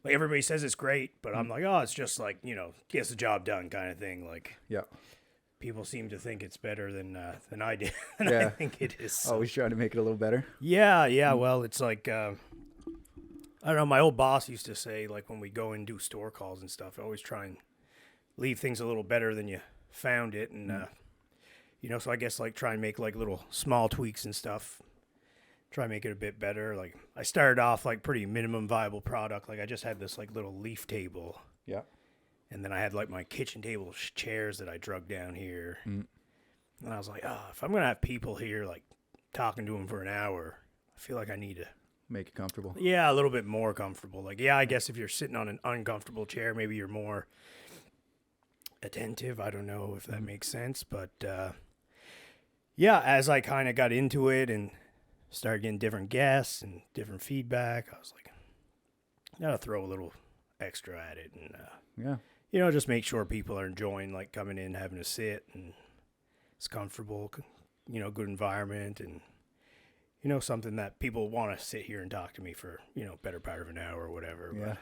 like everybody says it's great, but I'm like, oh, it's just like, you know, gets the job done kind of thing. Like Yeah. people seem to think it's better than I did, and I Yeah. think it is. So. Always trying to make it a little better. Yeah. Well, it's like I don't know. My old boss used to say, like when we go and do store calls and stuff, always try and leave things a little better than you found it, and you know, so I guess like try and make like little small tweaks and stuff. Try and make it a bit better. Like I started off like pretty minimum viable product. Like I just had this like little leaf table, Yeah. and then I had like my kitchen table chairs that I drug down here. And I was like, oh, if I'm gonna have people here like talking to them for an hour, I feel like I need to, Make it comfortable. yeah, a little bit more comfortable. Like, yeah, I guess if you're sitting on an uncomfortable chair, maybe you're more attentive. I don't know if that makes sense, but yeah, as I kind of got into it and started getting different guests and different feedback, I was like, gotta throw a little extra at it, and Yeah. you know, just make sure people are enjoying like coming in, having a sit, and it's comfortable, you know, good environment, and you know, something that people want to sit here and talk to me for, you know, better part of an hour or whatever. Yeah.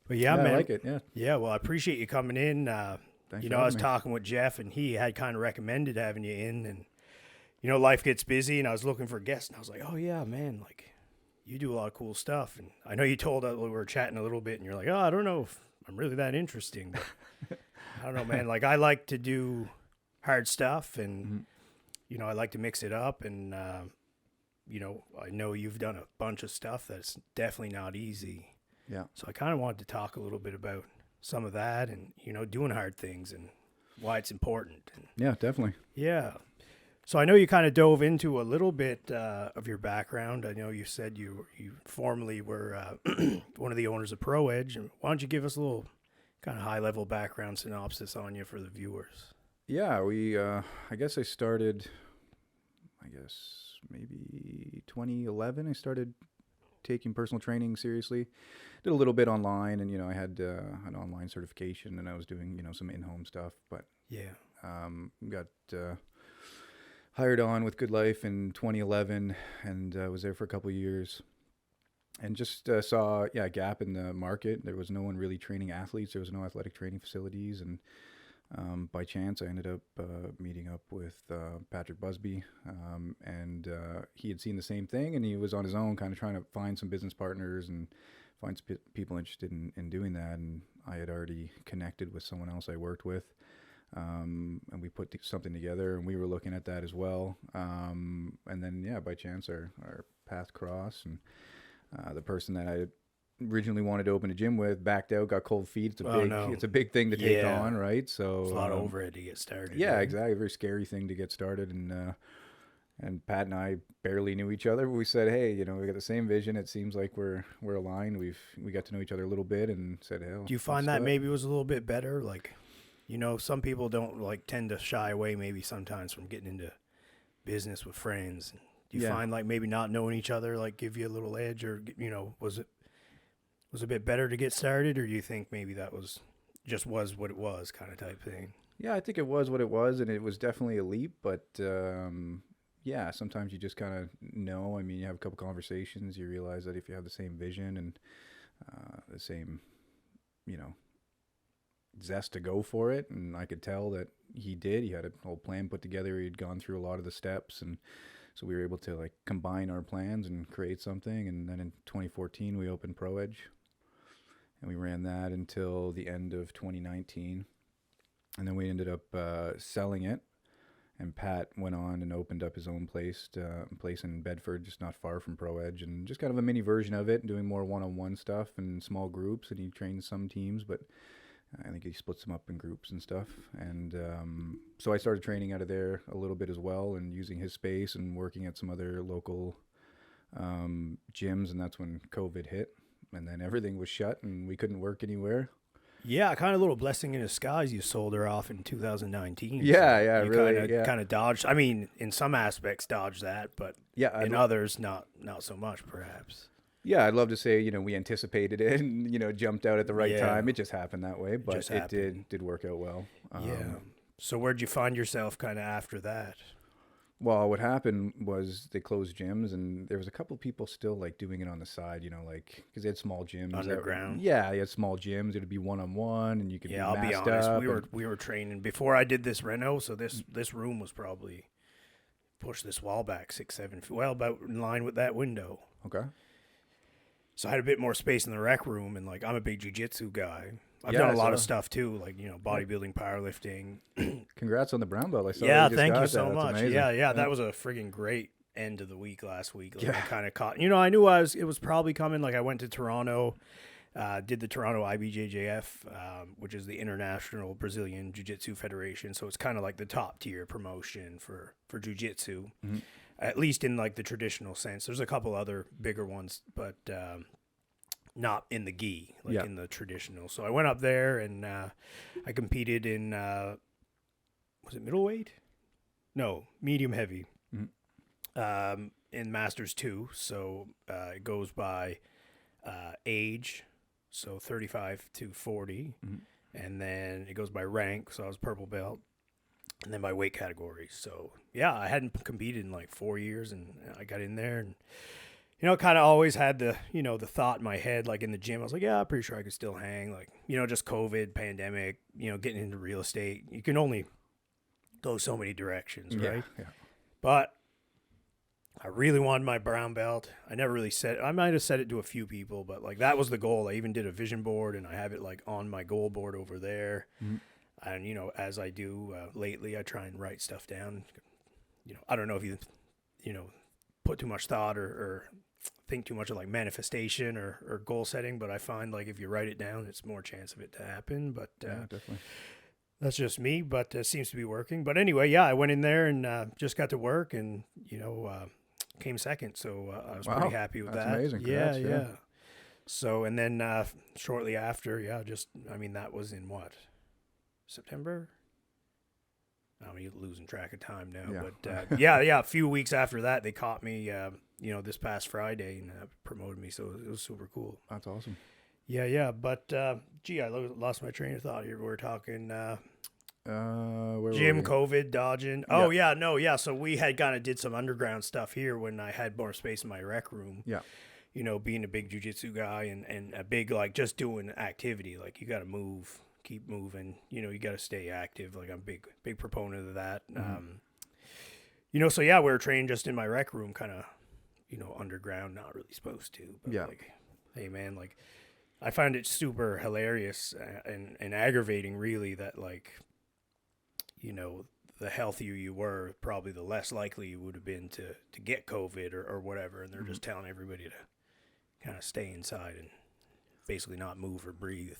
But yeah, Yeah, man. I like it. Yeah. Yeah, well, I appreciate you coming in. Thanks You for know, I was having me. talking with Jeff, and he had kind of recommended having you in, and you know, life gets busy, and I was looking for guests, and I was like, oh yeah, man, like you do a lot of cool stuff, and I know you told us we were chatting a little bit, and you're like, oh, I don't know if I'm really that interesting, but I don't know, man. Like I like to do hard stuff, and you know, I like to mix it up, and you know, I know you've done a bunch of stuff that's definitely not easy. Yeah. So I kind of wanted to talk a little bit about some of that, and you know, doing hard things and why it's important. And Yeah, definitely. yeah. So I know you kind of dove into a little bit of your background. I know you said you formerly were one of the owners of Pro Edge. And why don't you give us a little kind of high level background synopsis on you for the viewers? Yeah, I guess I started, maybe 2011. I started taking personal training seriously. Did a little bit online, and, you know, I had an online certification, and I was doing, you know, some in-home stuff, but Yeah. got hired on with Good Life in 2011, and was there for a couple of years, and just saw a gap in the market. There was no one really training athletes. There was no athletic training facilities, and by chance I ended up meeting up with Patrick Busby, and he had seen the same thing, and he was on his own kind of trying to find some business partners and find some people interested in doing that, and I had already connected with someone else I worked with. And we put something together, and we were looking at that as well. And then, yeah, by chance, our path crossed, and the person that I originally wanted to open a gym with backed out, got cold feet. It's a big thing to take Yeah. on, right? So There's a lot of overhead to get started. yeah, right? exactly. Very scary thing to get started, and Pat and I barely knew each other. But we said, hey, you know, we got the same vision. It seems like we're aligned. We got to know each other a little bit, and said, hell. Do you find let's that do it. maybe was a little bit better? Like, you know, some people don't like tend to shy away maybe sometimes from getting into business with friends. Do you Yeah. find like maybe not knowing each other like give you a little edge, or you know, was it a bit better to get started, or do you think maybe that was what it was kind of type thing? Yeah, I think it was what it was, and it was definitely a leap. But yeah, sometimes you just kind of know. I mean, you have a couple conversations, you realize that if you have the same vision and the same, you know, zest to go for it, and I could tell that he did. He had a whole plan put together. He'd gone through a lot of the steps, and so we were able to like combine our plans and create something. And then in 2014, we opened Pro Edge, and we ran that until the end of 2019. And then we ended up selling it, and Pat went on and opened up his own place in Bedford, just not far from Pro Edge, and just kind of a mini version of it, doing more one-on-one stuff and small groups. And he trains some teams, but I think he splits them up in groups and stuff. And so I started training out of there a little bit as well, and using his space and working at some other local gyms. And that's when COVID hit, and then everything was shut, and we couldn't work anywhere. Yeah, kind of a little blessing in disguise. You sold her off in 2019. Yeah, yeah, you really, kind of dodged. I mean, in some aspects, dodged that, but Yeah, in others, not so much, perhaps. Yeah, I'd love to say, you know, we anticipated it and, you know, jumped out at the right Yeah. time. It just happened that way, but just it happened. did work out well. Yeah. So where'd you find yourself kind of after that? Well, what happened was they closed gyms, and there was a couple of people still like doing it on the side, you know, like because they had small gyms. Underground. Yeah, they had small gyms. It'd be one on one, and you could be Yeah, I'll be masked honest. up. We were training before I did this reno, so this room was probably push this wall back 6-7 feet, well, about in line with that window. Okay. So I had a bit more space in the rec room, and like I'm a big jiu-jitsu guy. I've Yeah, done I a lot of saw. stuff too, like bodybuilding, powerlifting. Congrats on the brown belt. I saw. Yeah, You just thank got you that. so That's much. amazing. Yeah, that was a friggin' great end of the week last week. Like, Yeah. I kind of caught. I knew it was probably coming. Like I went to Toronto, did the Toronto IBJJF, which is the International Brazilian Jiu-Jitsu Federation. So it's kind of like the top tier promotion for jiu-jitsu, Mhm. at least in like the traditional sense. There's a couple other bigger ones, but not in the gi, like Yeah. in the traditional. So I went up there and I competed in was it middleweight? No, medium heavy. Mhm. In Masters 2. So it goes by age, so 35 to 40. Mhm. And then it goes by rank, so I was purple belt. And then by weight category. So, yeah, I hadn't competed in like 4 years, and I got in there and, kind of always had the, the thought in my head, like in the gym, I was like, yeah, I'm pretty sure I could still hang. Like, just COVID, pandemic, getting into real estate. You can only go so many directions, right? Yeah. But I really wanted my brown belt. I never really said, I might have said it to a few people, but like that was the goal. I even did a vision board, and I have it like on my goal board over there. Mhm. And, as I do lately, I try and write stuff down. I don't know if you put too much thought or think too much of like manifestation or goal setting, but I find like if you write it down, it's more chance of it to happen. But Yeah, definitely. that's just me, but it seems to be working. But anyway, yeah, I went in there and just got to work and, came second. So I was Wow, pretty happy with that's that. amazing. Yeah, Congrats, yeah. yeah. So, and then shortly after, that was in what? September? I'm losing track of time now. Yeah. But a few weeks after that, they caught me, this past Friday and promoted me. So it was super cool. That's awesome. Yeah. But, I lost my train of thought here. We were talking Where were gym, we? COVID, dodging. Oh, yeah. So we had kind of did some underground stuff here when I had more space in my rec room. Yeah. Being a big jiu-jitsu guy and a big, like, just doing activity. Like, you got to move, keep moving. You got to stay active. Like, I'm a big proponent of that. Mm-hmm. So, yeah, we were trained just in my rec room, kind of, underground, not really supposed to. But, Yeah. like, hey, man, like, I find it super hilarious and aggravating, really, that, like, the healthier you were, probably the less likely you would have been to get COVID or whatever. And they're just telling everybody to kind of stay inside and basically not move or breathe.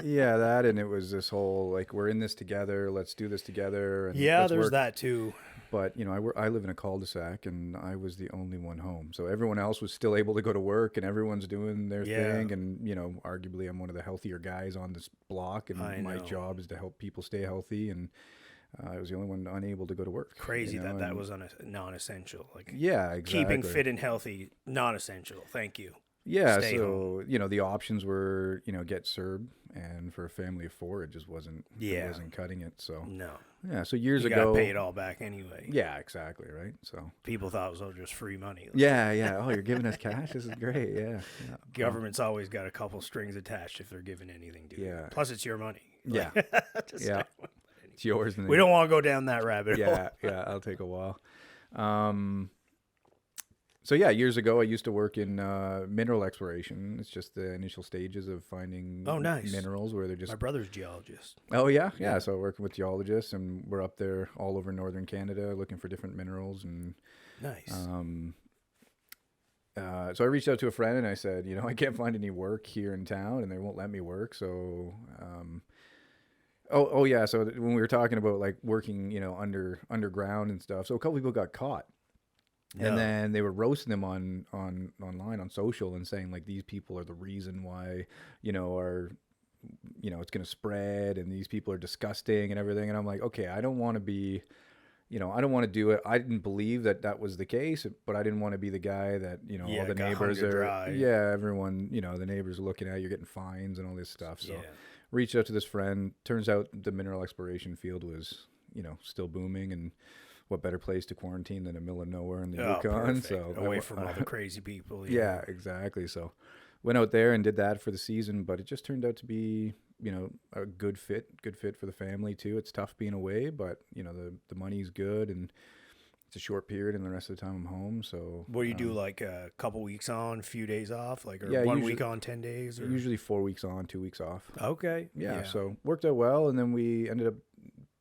Yeah, that, and it was this whole like, we're in this together, let's do this together. And Yeah, let's there's work. that too. But I live in a cul-de-sac, and I was the only one home, so everyone else was still able to go to work, and everyone's doing their thing. And arguably, I'm one of the healthier guys on this block, and I my know. job is to help people stay healthy. And I was the only one unable to go to work. Crazy that and was non-essential. Like, yeah, exactly. keeping fit and healthy, non-essential. Thank you. Yeah, Stay so the options were get CERB, and for a family of four, it just wasn't. Yeah. It wasn't cutting it. So No. yeah, so years You ago, got to pay it all back anyway. Yeah, exactly, right. So People thought it was all just free money. Like, yeah. Oh, you're giving us cash. This is great. Yeah. government's always got a couple strings attached if they're giving anything to you. Yeah. Plus, it's your money. Yeah. Just Yeah. It's yours. And then We don't want to go down that rabbit hole. Yeah. I'll take a while. So yeah, years ago I used to work in mineral exploration. It's just the initial stages of finding nice. minerals where they're just. My brother's geologist. Oh yeah. So working with geologists, and we're up there all over northern Canada looking for different minerals. And Nice. so I reached out to a friend and I said, I can't find any work here in town, and they won't let me work. So, yeah. So when we were talking about like working, underground and stuff, so a couple people got caught. Yeah. And then they were roasting them online on social and saying like, these people are the reason why, it's going to spread, and these people are disgusting and everything. And I'm like, okay, I don't want to be, I don't want to do it. I didn't believe that was the case, but I didn't want to be the guy that, all the got neighbors hung to are, dry. everyone, the neighbors are looking at you, getting fines and all this stuff. So Yeah. reached out to this friend. Turns out the mineral exploration field was, still booming, and what better place to quarantine than the middle of nowhere in the Oh, Yukon? perfect. So Away from all the crazy people. yeah, exactly. So went out there and did that for the season, but it just turned out to be, a good fit for the family too. It's tough being away, but the money's good and it's a short period and the rest of the time I'm home. So What do you do, like a couple weeks on, a few days off, like, or yeah, 1 usually- week on, 10 days? Or? usually 4 weeks on, 2 weeks off. Okay. Yeah, so worked out well, and then we ended up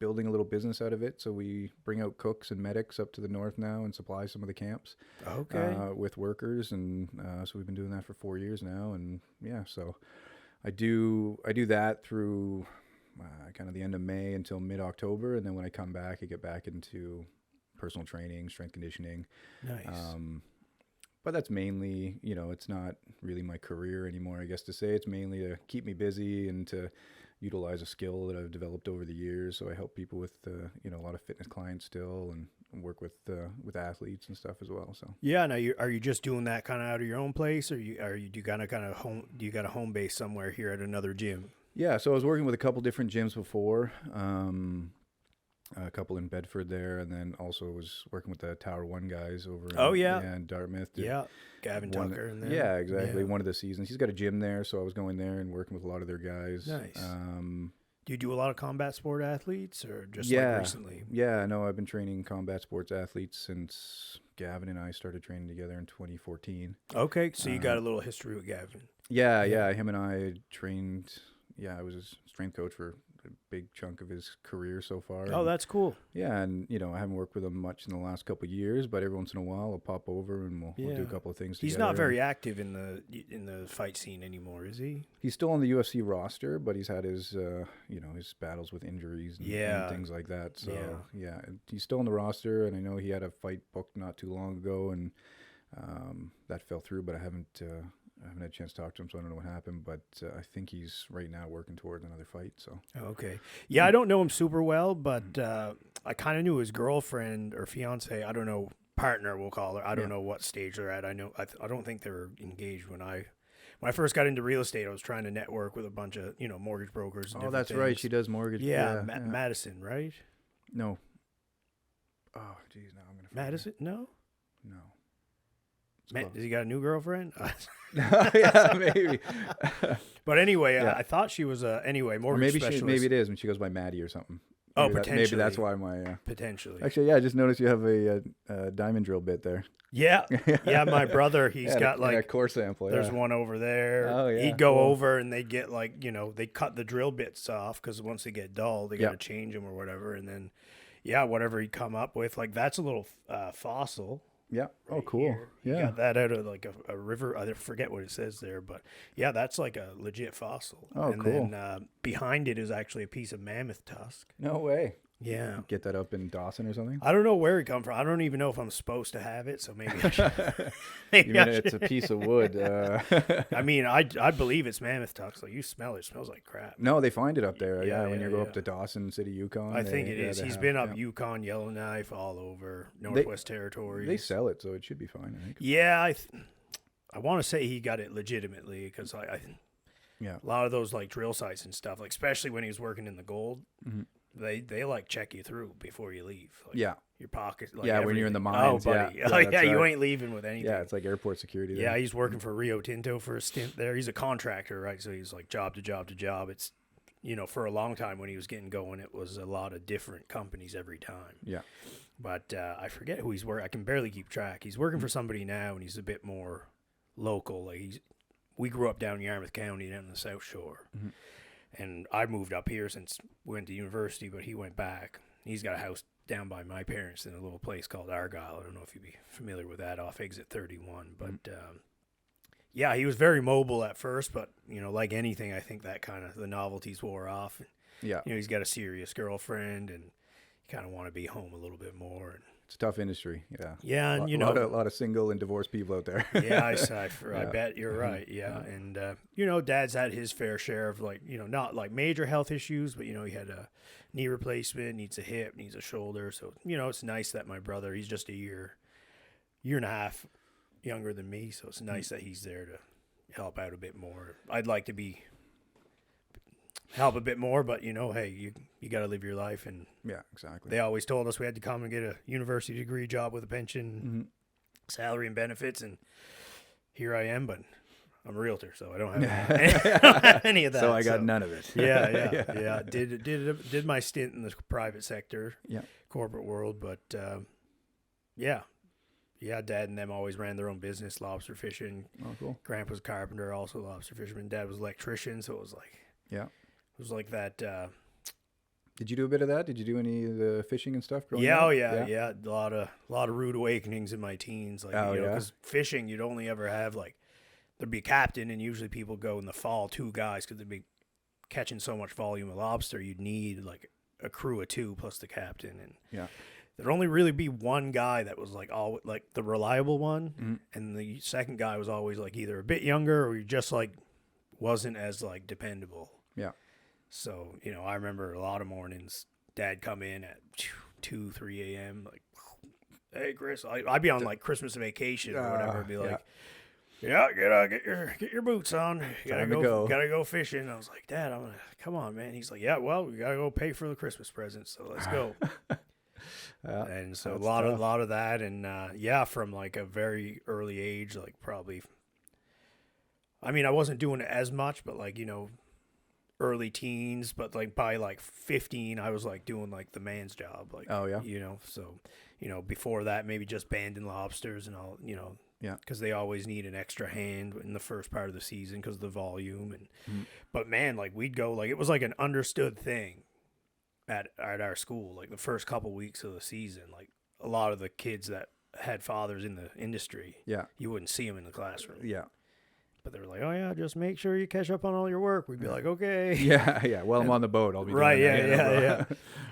building a little business out of it. So we bring out cooks and medics up to the north now and supply some of the camps with workers, and so we've been doing that for 4 years now. And yeah, so I do that through kind of the end of May until mid-October, and then when I come back, I get back into personal training, strength conditioning. Nice. But that's mainly, it's not really my career anymore, I guess to say. It's mainly to keep me busy and to utilize a skill that I've developed over the years. So I help people with, a lot of fitness clients still, and work with athletes and stuff as well. So Yeah. Now, are you just doing that kind of out of your own place, or do you kind of home? Do you got a home base somewhere here at another gym? yeah, so I was working with a couple different gyms before. A couple in Bedford there, and then also was working with the Tower One guys over in Dartmouth. Gavin Tucker and them. Yeah, exactly. One of the seasons. He's got a gym there, so I was going there and working with a lot of their guys. Nice. Do you do a lot of combat sport athletes, or just yeah, like recently? Yeah, no, I've been training combat sports athletes since Gavin and I started training together in 2014. Okay, so you got a little history with Gavin. Yeah, him and I trained. Yeah, I was his strength coach for a big chunk of his career so far. Oh, that's cool. Yeah, and I haven't worked with him much in the last couple of years, but every once in a while I'll pop over and we'll do a couple of things together. He's not very active in the fight scene anymore, is he? He's still on the UFC roster, but he's had his his battles with injuries and things like that. So yeah, he's still on the roster, and I know he had a fight booked not too long ago, and that fell through, but I haven't had a chance to talk to him, so I don't know what happened, but I think he's right now working towards another fight. So okay, yeah, I don't know him super well, but I kind of knew his girlfriend or fiance. I don't know, partner we'll call her. I don't know what stage they're at. I know I don't think they were engaged when I first got into real estate. I was trying to network with a bunch of mortgage brokers. And that's things. right. She does mortgage. Yeah, Madison, right? No. Oh, geez, now I'm gonna. Madison? No. No. Has he got a new girlfriend? Yeah, maybe. But anyway, I thought she was mortgage specialist. Maybe it is when she goes by Maddie or something. Maybe potentially. Maybe that's why my potentially. Actually, yeah, I just noticed you have a diamond drill bit there. Yeah, my brother, he's got like a core sample. There's one over there. Oh yeah. He'd go over and they'd get they cut the drill bits off because once they get dull, they got to change them or whatever. And then, whatever he'd come up with, that's a little fossil. Yeah. Right cool. Here. Yeah. He got that out of a river. I forget what it says there, but that's like a legit fossil. Oh, and cool. Then behind it is actually a piece of mammoth tusk. No way. Yeah. Get that up in Dawson or something? I don't know where it come from. I don't even know if I'm supposed to have it, so maybe I should. It's a piece of wood. I mean, I believe it's mammoth tusk. Like, you smell it. It smells like crap. No, they find it up there. When you go up to Dawson City, Yukon. I think it is. He's been up Yukon, Yellowknife, all over Northwest Territories. They sell it, so it should be fine, I think. Yeah, I want to say he got it legitimately because a lot of those drill sites and stuff, especially when he was working in the gold. Mm-hmm. They check you through before you leave. Your pocket. When you're in the mines. Oh, buddy. Yeah, you ain't leaving with anything. Yeah, it's like airport security. There. Yeah, he's working for Rio Tinto for a stint there. He's a contractor, right? So he's job to job to job. It's, for a long time when he was getting going, it was a lot of different companies every time. Yeah. But I forget who he's working. I can barely keep track. He's working for somebody now, and he's a bit more local. We grew up down in Yarmouth County, down in the South Shore. Mm-hmm. And I moved up here since we went to university, but he went back. He's got a house down by my parents in a little place called Argyle. I don't know if you'd be familiar with that, off exit 31. But, he was very mobile at first, but, like anything, I think that kind of the novelties wore off. And, he's got a serious girlfriend, and you kind of want to be home a little bit more. And it's a tough industry, yeah. Yeah, and a lot of single and divorced people out there. Yeah, I bet you're right. Yeah, and Dad's had his fair share of not like major health issues, but he had a knee replacement, needs a hip, needs a shoulder. So it's nice that my brother, he's just a year and a half younger than me, so it's nice that he's there to help out a bit more. I'd like to be help a bit more, but hey, you got to live your life. And Yeah, exactly. they always told us we had to come and get a university degree, job with a pension, salary and benefits. And here I am, but I'm a realtor, so I don't have any of that. So I got none of it. Yeah. Did my stint in the private sector, Yeah. corporate world, but Dad and them always ran their own business, lobster fishing. Oh, cool. Grandpa's a carpenter, also lobster fisherman. Dad was an electrician, so it was like that. Did you do a bit of that? Did you do any of the fishing and stuff growing Yeah, up? oh yeah. A lot of rude awakenings in my teens. Like, because fishing, you'd only ever have there'd be a captain, and usually people go in the fall, 2 guys, because they'd be catching so much volume of lobster. You'd need like a crew of 2 plus the captain, and there'd only really be one guy that was the reliable one, and the second guy was always like either a bit younger or he just wasn't as dependable. Yeah. So, I remember a lot of mornings, Dad come in at 2, 3 a.m. like, hey, Chris, I'd be on Christmas vacation or whatever. I'd be like, get your boots on. You gotta go fishing. I was like, Dad, come on, man. He's like, yeah, well, we gotta go pay for the Christmas presents, so let's go. And so a lot of that, and from a very early age, probably. I mean, I wasn't doing it as much, but early teens, but by 15 I was doing the man's job, so before that maybe just banding lobsters and all, because they always need an extra hand in the first part of the season because of the volume. And but man, we'd go, it was an understood thing at our school, the first couple weeks of the season, a lot of the kids that had fathers in the industry, you wouldn't see them in the classroom. But they were like, oh, yeah, just make sure you catch up on all your work. We'd be like, okay. Yeah. Well, I'm on the boat. I'll be doing that. Yeah.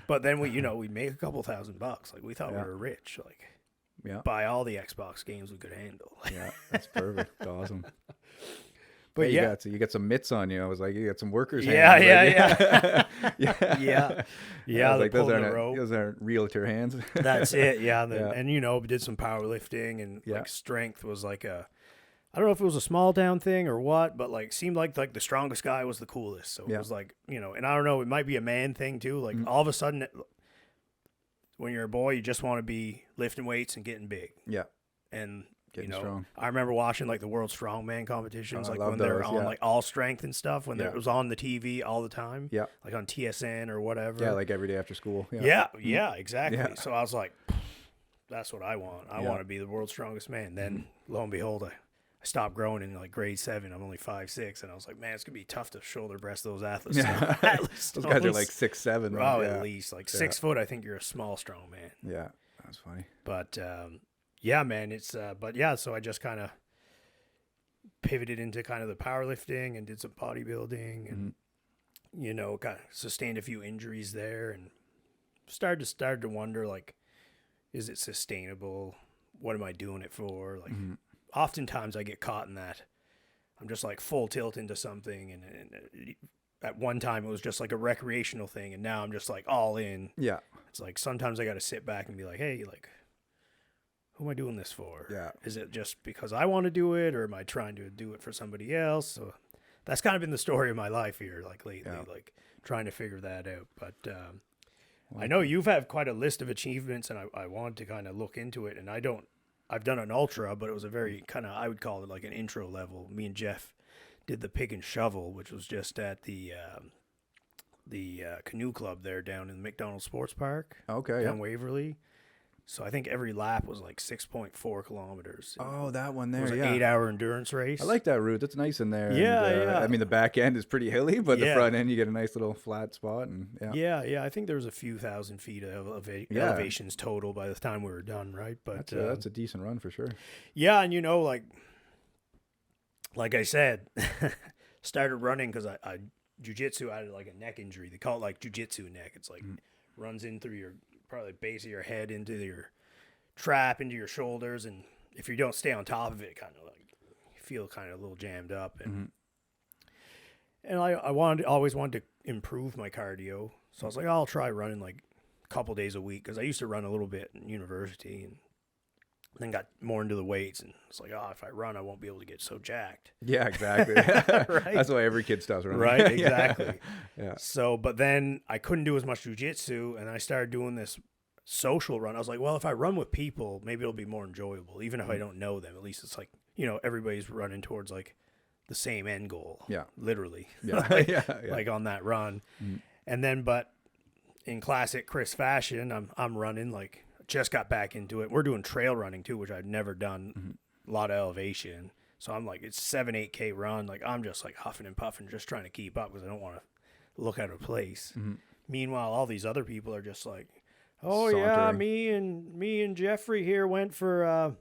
But then we'd make a couple $1,000. We thought we were rich. Buy all the Xbox games we could handle. Yeah, that's perfect. Awesome. But you got some mitts on you. I was like, you got some workers' hands. Yeah. Those aren't realtor hands. That's it. Yeah. And did some powerlifting, and strength was I don't know if it was a small town thing or what, but seemed like the strongest guy was the coolest. So it was and I don't know, it might be a man thing too. All of a sudden, when you're a boy, you just want to be lifting weights and getting big. Yeah. And getting strong. I remember watching the World Strongman competitions, when they were on all strength and stuff, when it was on the TV all the time. Yeah. On TSN or whatever. Yeah, every day after school. Yeah, exactly. Yeah. So I was like, that's what I want. I want to be the world's strongest man. Then lo and behold, I stopped growing in grade 7. I'm only 5'6", and I was like, man, it's gonna be tough to shoulder breast those athletes. Yeah. Those guys are 6'7". Oh, at least 6 foot. I think you're a small, strong man. Yeah, that's funny. But man, it's so I just kind of pivoted into kind of the powerlifting and did some bodybuilding, and kind of sustained a few injuries there, and started to wonder is it sustainable? What am I doing it for? Oftentimes I get caught in that. I'm just full tilt into something, and at one time it was just a recreational thing, and now I'm just all in. Yeah. It's sometimes I got to sit back and be like, hey, who am I doing this for? Yeah. Is it just because I want to do it, or am I trying to do it for somebody else? So that's kind of been the story of my life here, lately, trying to figure that out. But I know you've had quite a list of achievements, and I wanted to kind of look into it, and I've done an ultra, but it was a very kind of, I would call it an intro level. Me and Jeff did the pick and shovel, which was just at the canoe club there down in the McDonald Sports Park. Okay. Down Waverly. So I think every lap was 6.4 kilometers. Oh, that one there. It was an 8-hour endurance race. I like that route. That's nice in there. Yeah, and, yeah. I mean, the back end is pretty hilly, but the front end, you get a nice little flat spot. And Yeah. I think there was a few thousand feet of elevations total by the time we were done, right? But that's a decent run for sure. Yeah, and like I said, started running because I jiu-jitsu, I had a neck injury. They call it jiu-jitsu neck. It's runs in through your probably base of your head into your trap, into your shoulders, and if you don't stay on top of it, kind of you feel kind of a little jammed up. And and I always wanted to improve my cardio, so I was like, I'll try running a couple days a week, because I used to run a little bit in university, and Then got more into the weights, and it's like, oh, if I run, I won't be able to get so jacked. Yeah, exactly. Right? That's why every kid stops running. Right, exactly. Yeah. So, but then I couldn't do as much jujitsu, and I started doing this social run. I was like, well, if I run with people, maybe it'll be more enjoyable, even if I don't know them. At least it's like, you know, everybody's running towards like the same end goal. Yeah. Literally. Yeah. like, yeah. like on that run. Mm. And then, but in classic Chris fashion, I'm running, like, just got back into it. We're doing trail running too, which I've never done. A lot of elevation. So I'm like, it's 8K run. Like, I'm just like huffing and puffing, just trying to keep up because I don't want to look out of place. Meanwhile, all these other people are just like, oh yeah, Sauntering. me and Jeffrey here went for a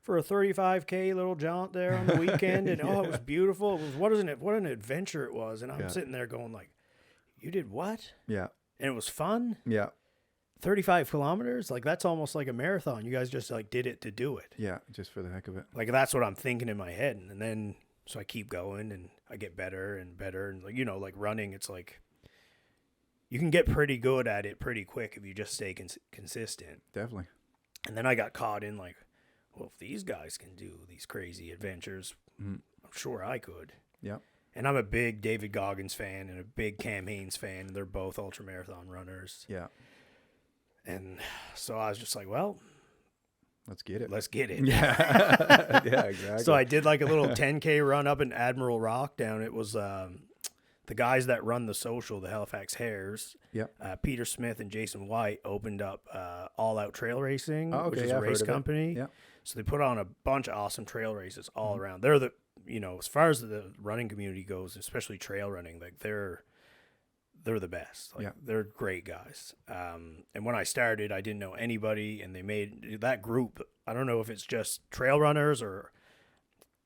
35K little jaunt there on the weekend, and oh, it was beautiful. It was what an adventure it was. And I'm sitting there going like, you did what? Yeah. And it was fun. Yeah. 35 kilometers, like that's almost like a marathon. You guys just like did it to do it. Yeah, just for the heck of it. Like that's what I'm thinking in my head, and then so I keep going and I get better and better, and like, you know, like running, it's like you can get pretty good at it pretty quick if you just stay consistent. Definitely. And then I got caught in like, well, if these guys can do these crazy adventures, I'm sure I could. Yeah. And I'm a big David Goggins fan and a big Cam Hanes fan, and they're both ultramarathon runners. Yeah. And so I was just like, well, let's get it. Let's get it. Yeah. Yeah, exactly. So I did like a little 10K run up in Admiral Rock down. It was the guys that run the social, the Halifax Hares, Peter Smith and Jason White opened up All Out Trail Racing, which is a race company. Yeah. So they put on a bunch of awesome trail races all around. They're the, you know, as far as the running community goes, especially trail running, like they're the best. Like, they're great guys. And when I started, I didn't know anybody, and they made that group. I don't know if it's just trail runners or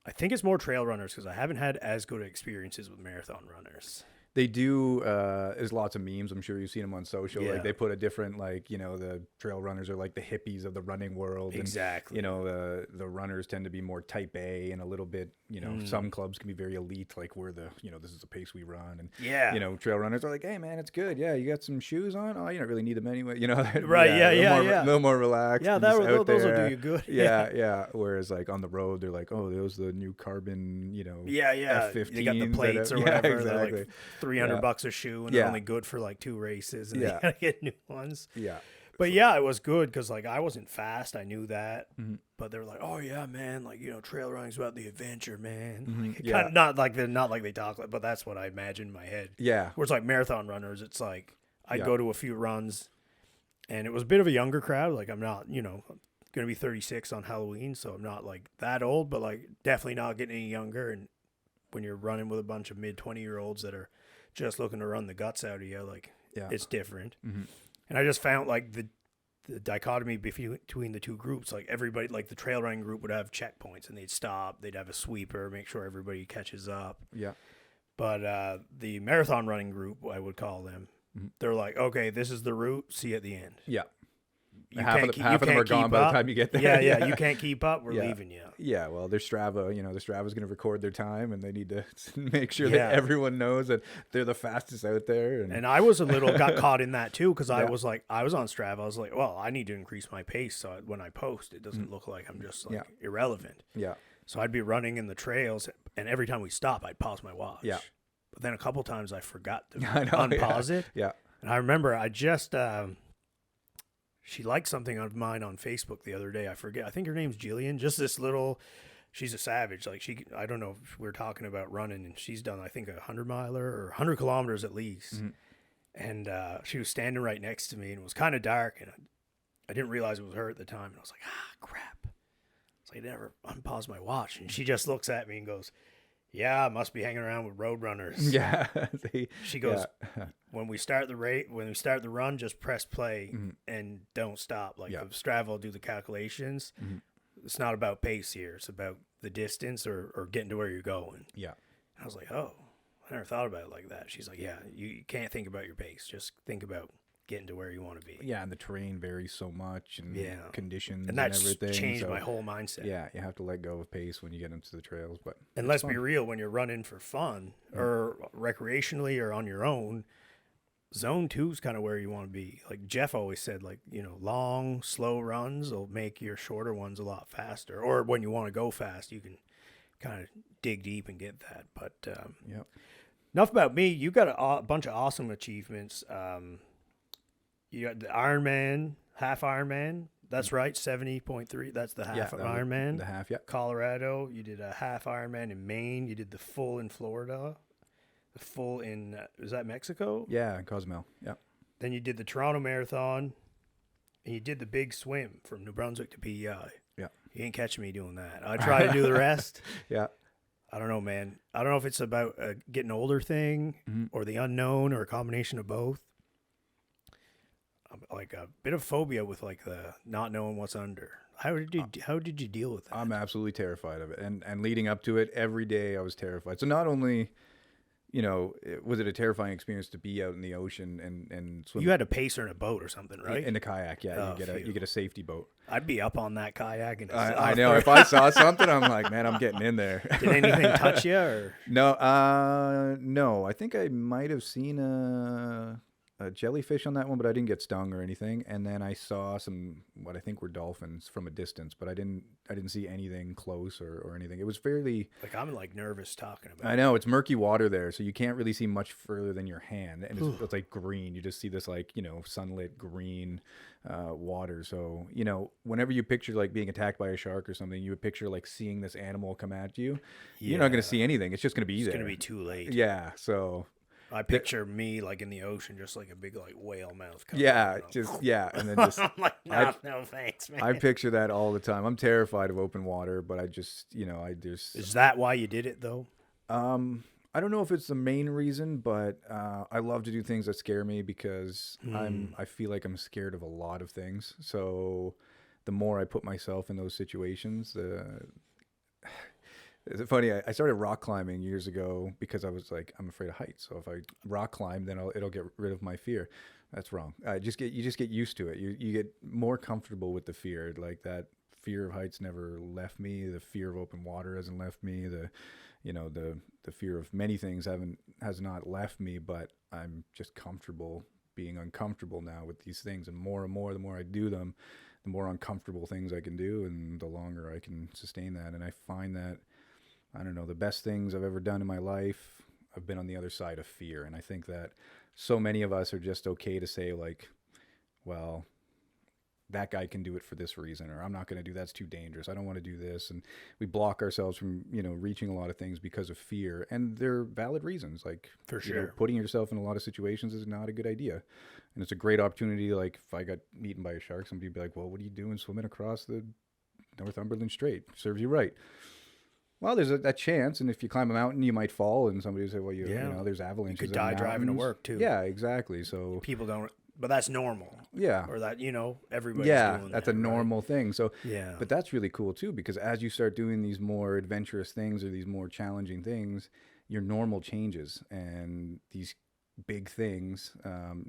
I think it's more trail runners because I haven't had as good experiences with marathon runners. They do. There's lots of memes. I'm sure you've seen them on social. Yeah. Like they put a different, like, you know, the trail runners are like the hippies of the running world. Exactly. And, you know, the runners tend to be more type A and a little bit, you know, some clubs can be very elite. Like we're the, you know, this is the pace we run. And, you know, trail runners are like, hey man, it's good. Yeah. You got some shoes on. Oh, you don't really need them anyway. You know, right. A little more relaxed. Yeah. Those will do you good. Yeah. Whereas like on the road, they're like, oh, those the new carbon, you know, F15. They got the plates or whatever. Exactly. They're like $300 a shoe, and they're only good for like 2 races, and they gotta get new ones. Yeah. But yeah, it was good because like I wasn't fast, I knew that. But they were like, "Oh yeah, man, like, you know, trail running's about the adventure, man." Like, kind of, not like they talk, but that's what I imagined in my head. Yeah. Where it's like marathon runners, it's like I'd go to a few runs, and it was a bit of a younger crowd. Like I'm not, you know, going to be 36 on Halloween, so I'm not like that old, but like definitely not getting any younger. And when you're running with a bunch of mid-20-year-olds that are just looking to run the guts out of you, like it's different. And I just found like the dichotomy between the two groups, like everybody, like the trail running group would have checkpoints and they'd stop, they'd have a sweeper, make sure everybody catches up. Yeah. But the marathon running group, I would call them, they're like, okay, this is the route, see you at the end. Yeah. Half of them are gone by the time you get there. Yeah, you can't keep up, we're leaving you. Yeah, well, their Strava, you know, the Strava's going to record their time, and they need to make sure that everyone knows that they're the fastest out there. And I was got caught in that too, because I was on Strava. I was like, well, I need to increase my pace so when I post, it doesn't look like I'm just like irrelevant. Yeah. So I'd be running in the trails, and every time we stop, I'd pause my watch. Yeah. But then a couple times I forgot to unpause it. Yeah. And I remember I just she liked something of mine on Facebook the other day. I forget. I think her name's Jillian. Just this little, she's a savage. Like I don't know if we're talking about running, and she's done, I think, 100-miler or 100 kilometers at least. And she was standing right next to me, and it was kind of dark, and I didn't realize it was her at the time. And I was like, crap. It's like I never unpaused my watch. And she just looks at me and goes, yeah, I must be hanging around with road runners. Yeah. She goes, when we start the run, just press play and don't stop. Like the Strava will do the calculations. It's not about pace here. It's about the distance or getting to where you're going. Yeah. And I was like, oh, I never thought about it like that. She's like, yeah, you can't think about your pace. Just think about getting to where you want to be. Yeah, and the terrain varies so much, and conditions and that's everything. Changed my whole mindset. Yeah, you have to let go of pace when you get into the trails. But let's be real, when you're running for fun or recreationally or on your own, zone 2 is kind of where you want to be. Like Jeff always said, like, long, slow runs will make your shorter ones a lot faster. Or when you want to go fast, you can kind of dig deep and get that. But Yep. enough about me. You got a bunch of awesome achievements. You got the Ironman, half Ironman. That's right, 70.3. That's the half of Ironman. The half, yeah. Colorado. You did a half Ironman in Maine. You did the full in Florida. The full in, is that Mexico? Yeah, Cozumel, yeah. Then you did the Toronto Marathon. And you did the big swim from New Brunswick to PEI. Yeah. You ain't catching me doing that. I try to do the rest. Yeah. I don't know, man. I don't know if it's about getting older thing or the unknown or a combination of both. Like a bit of phobia with like the not knowing what's under. How did you deal with that? I'm absolutely terrified of it. And leading up to it, every day I was terrified. So not only, was it a terrifying experience to be out in the ocean and swim. You had a pacer in a boat or something, right? In a kayak, yeah. Oh, you get a safety boat. I'd be up on that kayak. And I know. If I saw something, I'm like, man, I'm getting in there. Did anything touch you? Or? No. I think I might have seen a jellyfish on that one, but I didn't get stung or anything. And then I saw some what I think were dolphins from a distance, but I didn't see anything close or anything. It was fairly like I'm like nervous talking about. I know it's murky water there, so you can't really see much further than your hand, and it's like green. You just see this like sunlit green water. So whenever you picture like being attacked by a shark or something, you would picture like seeing this animal come at you. Yeah. You're not going to see anything. It's just going to be there. It's going to be too late. Yeah. So. I picture me like in the ocean, just like a big like whale mouth. Yeah, and then just I'm like, no thanks, man. I picture that all the time. I'm terrified of open water, but I just, Is that why you did it though? I don't know if it's the main reason, but I love to do things that scare me because I feel like I'm scared of a lot of things. So the more I put myself in those situations, it's funny. I started rock climbing years ago because I was like, I'm afraid of heights. So if I rock climb, then it'll get rid of my fear. That's wrong. You just get used to it. You get more comfortable with the fear. Like that fear of heights never left me. The fear of open water hasn't left me. The fear of many things has not left me. But I'm just comfortable being uncomfortable now with these things. And more, the more I do them, the more uncomfortable things I can do, and the longer I can sustain that. And I find that. I don't know, the best things I've ever done in my life, I've been on the other side of fear. And I think that so many of us are just okay to say like, well, that guy can do it for this reason, or I'm not going to do that's too dangerous. I don't want to do this. And we block ourselves from, reaching a lot of things because of fear. And they're valid reasons. Like, for sure, putting yourself in a lot of situations is not a good idea. And it's a great opportunity. Like if I got eaten by a shark, somebody would be like, well, what are you doing swimming across the Northumberland Strait? Serves you right. Well, there's a chance, and if you climb a mountain, you might fall, and somebody will say, well, there's avalanches. You could die driving to work, too. Yeah, exactly. So people don't, but that's normal. Yeah. Or that, everybody's doing that. Yeah, that's a normal thing. So, yeah. But that's really cool, too, because as you start doing these more adventurous things or these more challenging things, your normal changes, and these big things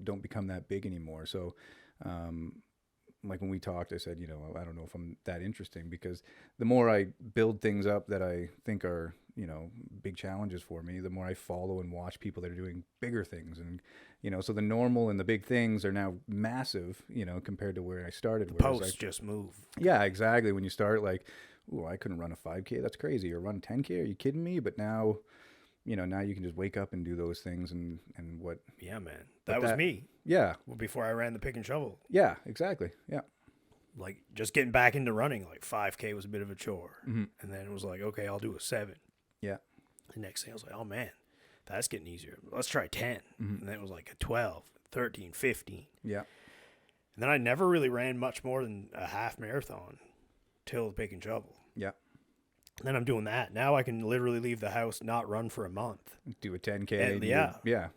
don't become that big anymore. So, like when we talked, I said, I don't know if I'm that interesting, because the more I build things up that I think are, big challenges for me, the more I follow and watch people that are doing bigger things. And, so the normal and the big things are now massive, compared to where I started. The posts just move. Yeah, exactly. When you start like, oh, I couldn't run a 5K. That's crazy. Or run 10K. Are you kidding me? But now, now you can just wake up and do those things and what. Yeah, man. That was me. Yeah. Well, before I ran the pick and shovel. Yeah, exactly. Yeah. Like just getting back into running, like 5K was a bit of a chore. Mm-hmm. And then it was like, okay, I'll do a 7. Yeah. The next thing I was like, oh man, that's getting easier. Let's try 10. Mm-hmm. And then it was like a 12, 13, 15. Yeah. And then I never really ran much more than a half marathon till the pick and shovel. Yeah. And then I'm doing that. Now I can literally leave the house, not run for a month. Do a 10K. And yeah. Yeah.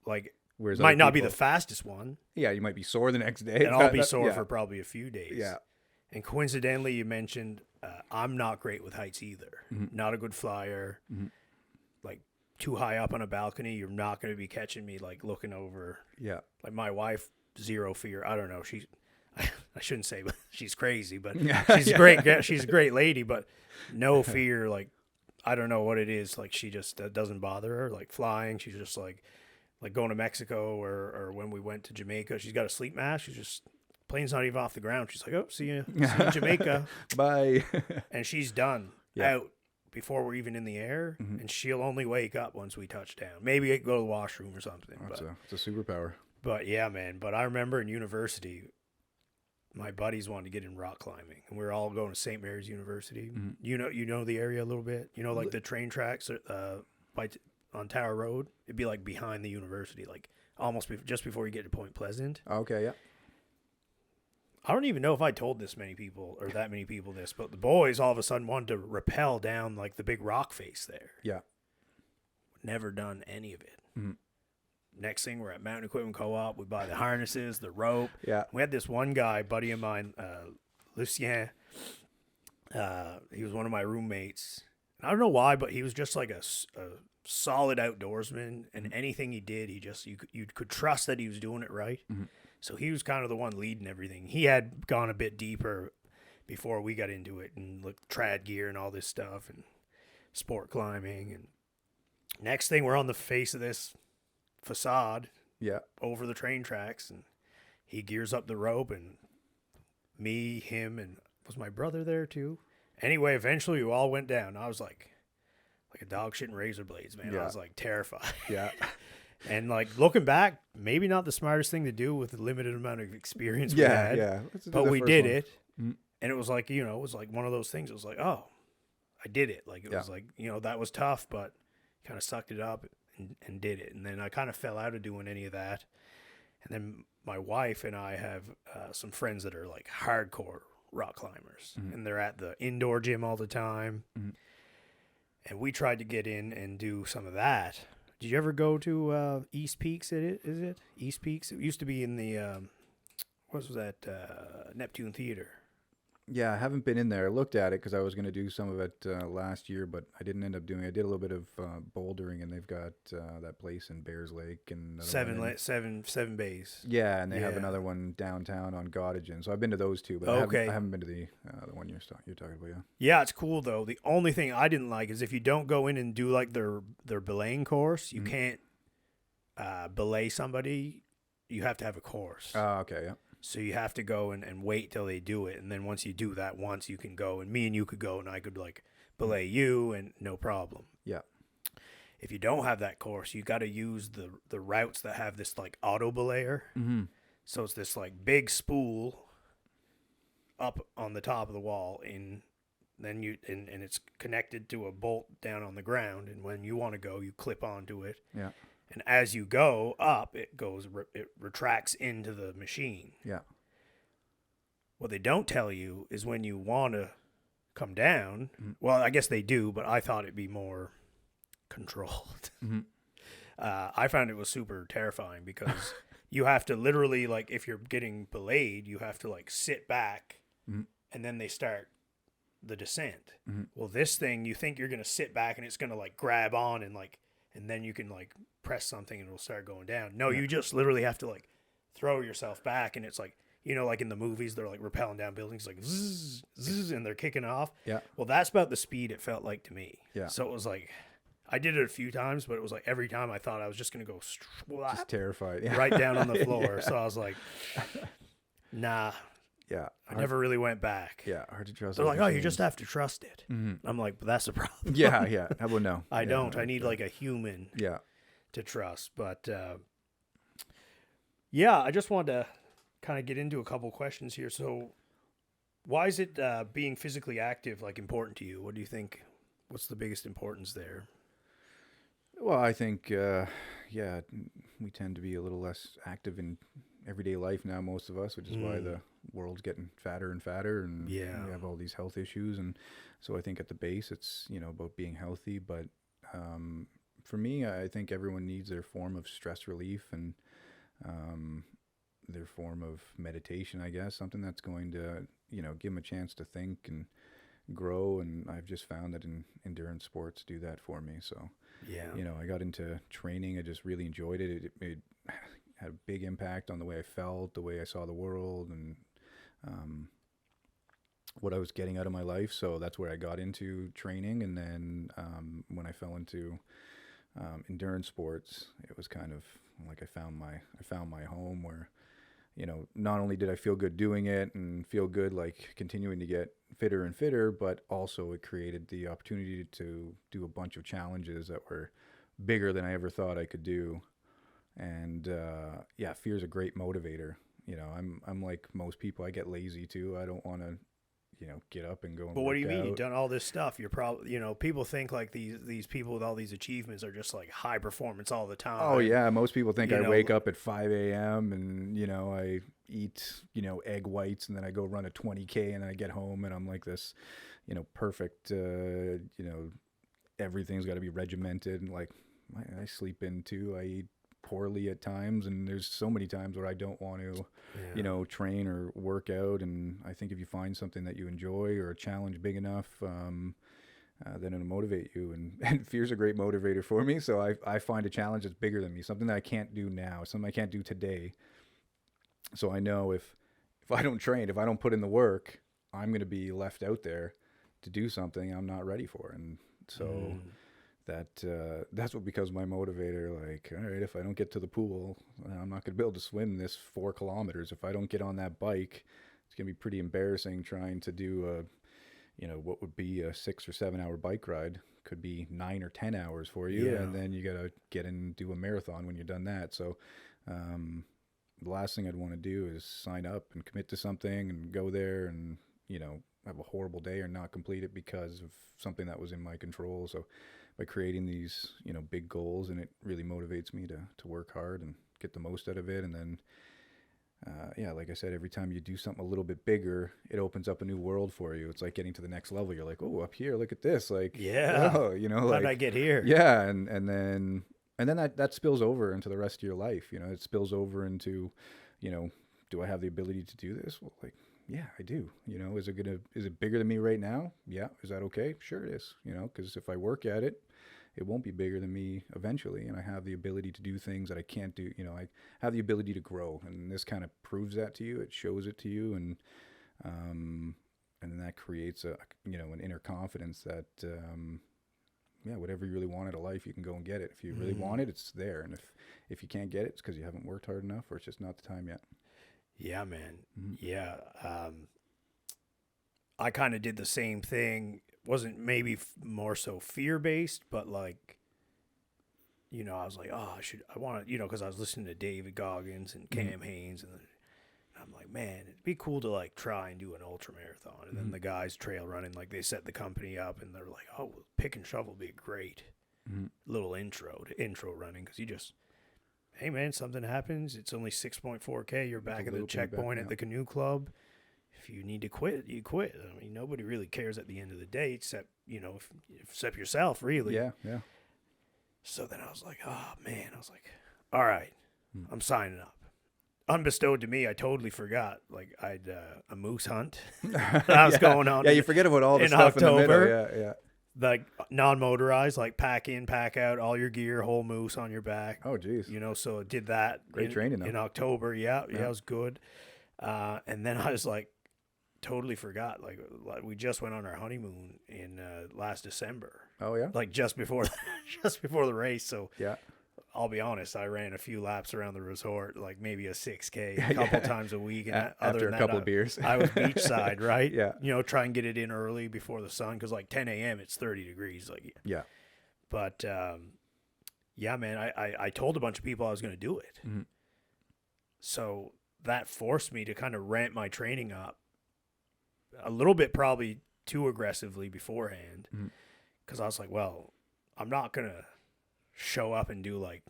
Like, whereas might not be the fastest one. Yeah, you might be sore the next day. And I'll be sore for probably a few days. Yeah. And coincidentally, you mentioned I'm not great with heights either. Mm-hmm. Not a good flyer. Mm-hmm. Like, too high up on a balcony, you're not going to be catching me, like, looking over. Yeah. Like, my wife, zero fear. I don't know. I shouldn't say, but she's crazy. But she's great. She's a great lady, but no fear. Like, I don't know what it is. Like, she just doesn't bother her. Like, flying, she's just like, like going to Mexico or when we went to Jamaica. She's got a sleep mask. She's just plane's not even off the ground. She's like, oh, see you in Jamaica. Bye. And she's done out before we're even in the air. And she'll only wake up once we touch down. Maybe go to the washroom or something. It's a superpower. But yeah, man. But I remember in university, my buddies wanted to get in rock climbing, and we were all going to St. Mary's University. You know the area a little bit. You know, like the train tracks on Tower Road. It'd be like behind the university, like almost just before you get to Point Pleasant. Okay, yeah. I don't even know if I told that many people this, but the boys all of a sudden wanted to rappel down like the big rock face there. Yeah. Never done any of it. Next thing, we're at Mountain Equipment Co-op. We buy the harnesses, the rope. Yeah. We had this one guy, buddy of mine, Lucien. He was one of my roommates. I don't know why, but he was just like a solid outdoorsman, and anything he did, you could trust that he was doing it right. So he was kind of the one leading everything. He had gone a bit deeper before we got into it, and like trad gear and all this stuff, and sport climbing. And next thing, we're on the face of this facade over the train tracks, and he gears up the rope, and me, him, and was my brother there too? Anyway, eventually we all went down. I was like a dog shitting razor blades, man. I was like terrified. Yeah. And like looking back, maybe not the smartest thing to do with the limited amount of experience we had. Yeah. But we did it. And it was like, it was like one of those things. It was like, oh, I did it. Like it was like, that was tough, but kind of sucked it up and did it. And then I kind of fell out of doing any of that. And then my wife and I have some friends that are like hardcore rock climbers, and they're at the indoor gym all the time. And we tried to get in and do some of that. Did you ever go to East Peaks? Is it East Peaks? It used to be in the what was that Neptune Theater. Yeah, I haven't been in there. I looked at it because I was going to do some of it last year, but I didn't end up doing it. I did a little bit of bouldering, and they've got that place in Bears Lake and seven bays. Yeah, and they have another one downtown on Gottingen. So I've been to those two, but I haven't been to the one you're talking about. Yeah, it's cool though. The only thing I didn't like is if you don't go in and do like their belaying course, you can't belay somebody. You have to have a course. Oh, okay, yeah. So you have to go and wait till they do it. And then once you do that once, you can go. And me and you could go, and I could, like, belay you, and no problem. Yeah. If you don't have that course, you got to use the routes that have this, like, auto belayer. So it's this, like, big spool up on the top of the wall. And it's connected to a bolt down on the ground. And when you want to go, you clip onto it. Yeah. And as you go up, it retracts into the machine. Yeah. What they don't tell you is when you want to come down, well, I guess they do, but I thought it'd be more controlled. I found it was super terrifying because you have to literally, like, if you're getting belayed, you have to, like, sit back, and then they start the descent. Well, this thing, you think you're going to sit back and it's going to, like, grab on and then you can, like, press something and it'll start going down. No, you just literally have to, like, throw yourself back, and it's like, like in the movies, they're, like, rappelling down buildings, like, zzz, zzz, and they're kicking off. Yeah. Well, that's about the speed it felt like to me. Yeah. So it was like, I did it a few times, but it was like every time I thought I was just going to go just terrified. Yeah. right down on the floor. So I was like, nah. Yeah. I never really went back. Yeah. Hard to trust. They're like, oh, you just have to trust it. I'm like, but that's the problem. Yeah. Yeah. How about no? I don't. I need like a human to trust. But yeah, I just wanted to kind of get into a couple questions here. So why is it being physically active like important to you? What do you think? What's the biggest importance there? Well, I think, we tend to be a little less active in everyday life now, most of us, which is why the world's getting fatter and fatter, and we have all these health issues. And so I think at the base, it's, about being healthy. But for me, I think everyone needs their form of stress relief and their form of meditation, I guess, something that's going to, give them a chance to think and grow. And I've just found that endurance sports do that for me. So, I got into training. I just really enjoyed it. It had a big impact on the way I felt, the way I saw the world, and what I was getting out of my life. So that's where I got into training. And then when I fell into endurance sports, it was kind of like I found my home where, you know, not only did I feel good doing it and feel good like continuing to get fitter and fitter, but also it created the opportunity to do a bunch of challenges that were bigger than I ever thought I could do. And yeah, fear is a great motivator. You know, I'm like most people, I get lazy too. I don't want to, you know, get up and go and But what do you work mean? You've out. done all this stuff. You're probably, you know, people think like these people with all these achievements are just like high performance all the time. Oh yeah, most people think You I know, wake up at 5 a.m. and, you know, I eat, you know, egg whites and then I go run a 20K and then I get home and I'm like this, you know, perfect, you know, everything's got to be regimented, and like I sleep in too. I eat poorly at times, and there's so many times where I don't want to, you know, train or work out. And I think if you find something that you enjoy or a challenge big enough, then it'll motivate you. And fear's a great motivator for me. So I find a challenge that's bigger than me, something that I can't do now, something I can't do today. So I know if I don't train, if I don't put in the work, I'm going to be left out there to do something I'm not ready for. And so that's what becomes my motivator. Like, all right, if I don't get to the pool, I'm not going to be able to swim this 4 kilometers. If I don't get on that bike, it's going to be pretty embarrassing trying to do a, you know, what would be a 6 or 7 hour bike ride could be 9 or 10 hours for you. Yeah. And then you got to get in and do a marathon when you're done that. So, the last thing I'd want to do is sign up and commit to something and go there and, you know, have a horrible day or not complete it because of something that was in my control. So by creating these, you know, big goals, and it really motivates me to work hard and get the most out of it. And then, yeah, like I said, every time you do something a little bit bigger, it opens up a new world for you. It's like getting to the next level. You're like, oh, up here, look at this. Like, Yeah. oh, you know, How'd like, I get here? yeah. And then that spills over into the rest of your life. You know, it spills over into, you know, do I have the ability to do this? Well, like, yeah, I do. You know, is it bigger than me right now? Yeah. Is that okay? Sure it is. You know, because if I work at it, it won't be bigger than me eventually. And I have the ability to do things that I can't do. You know, I have the ability to grow, and this kind of proves that to you. It shows it to you. And then that creates a, you know, an inner confidence that, yeah, whatever you really want out of life, you can go and get it. If you really want it, it's there. And if you can't get it, it's because you haven't worked hard enough, or it's just not the time yet. Yeah, man. Yeah. I kind of did the same thing. Wasn't maybe more so fear based, but like, you know, I was like, oh, I want to, you know, because I was listening to David Goggins and Cam Hanes, and I'm like, man, it'd be cool to like try and do an ultra marathon. And then the guys trail running, like they set the company up, and they're like, oh, well, pick and shovel would be a great little intro running, because you just, hey man, something happens. It's only 6.4K. You're back at the checkpoint at the canoe club. If you need to quit, you quit. I mean, nobody really cares at the end of the day, except, you know, except yourself, really. Yeah, yeah. So then I was like, oh man, I was like, all right, I'm signing up. Unbestowed to me, I totally forgot. Like I'd a moose hunt that was going on. Yeah, you forget about all the in stuff October. in the middle. Yeah, yeah. Like non-motorized, like pack in, pack out, all your gear, whole moose on your back. Oh, geez. You know, so I did that. Great training, though. In October. Yeah, it was good. And then I was like, totally forgot. Like we just went on our honeymoon in last December. Oh yeah. Like just before the race. So Yeah. I'll be honest, I ran a few laps around the resort, like maybe a 6K a couple times a week. And other After than a couple that, of beers. I was beachside, right? Yeah. You know, try and get it in early before the sun, because like 10 a.m. it's 30 degrees. Like, Yeah. But yeah, man, I told a bunch of people I was going to do it. So that forced me to kind of ramp my training up a little bit, probably too aggressively beforehand, because I was like, well, I'm not going to show up and do like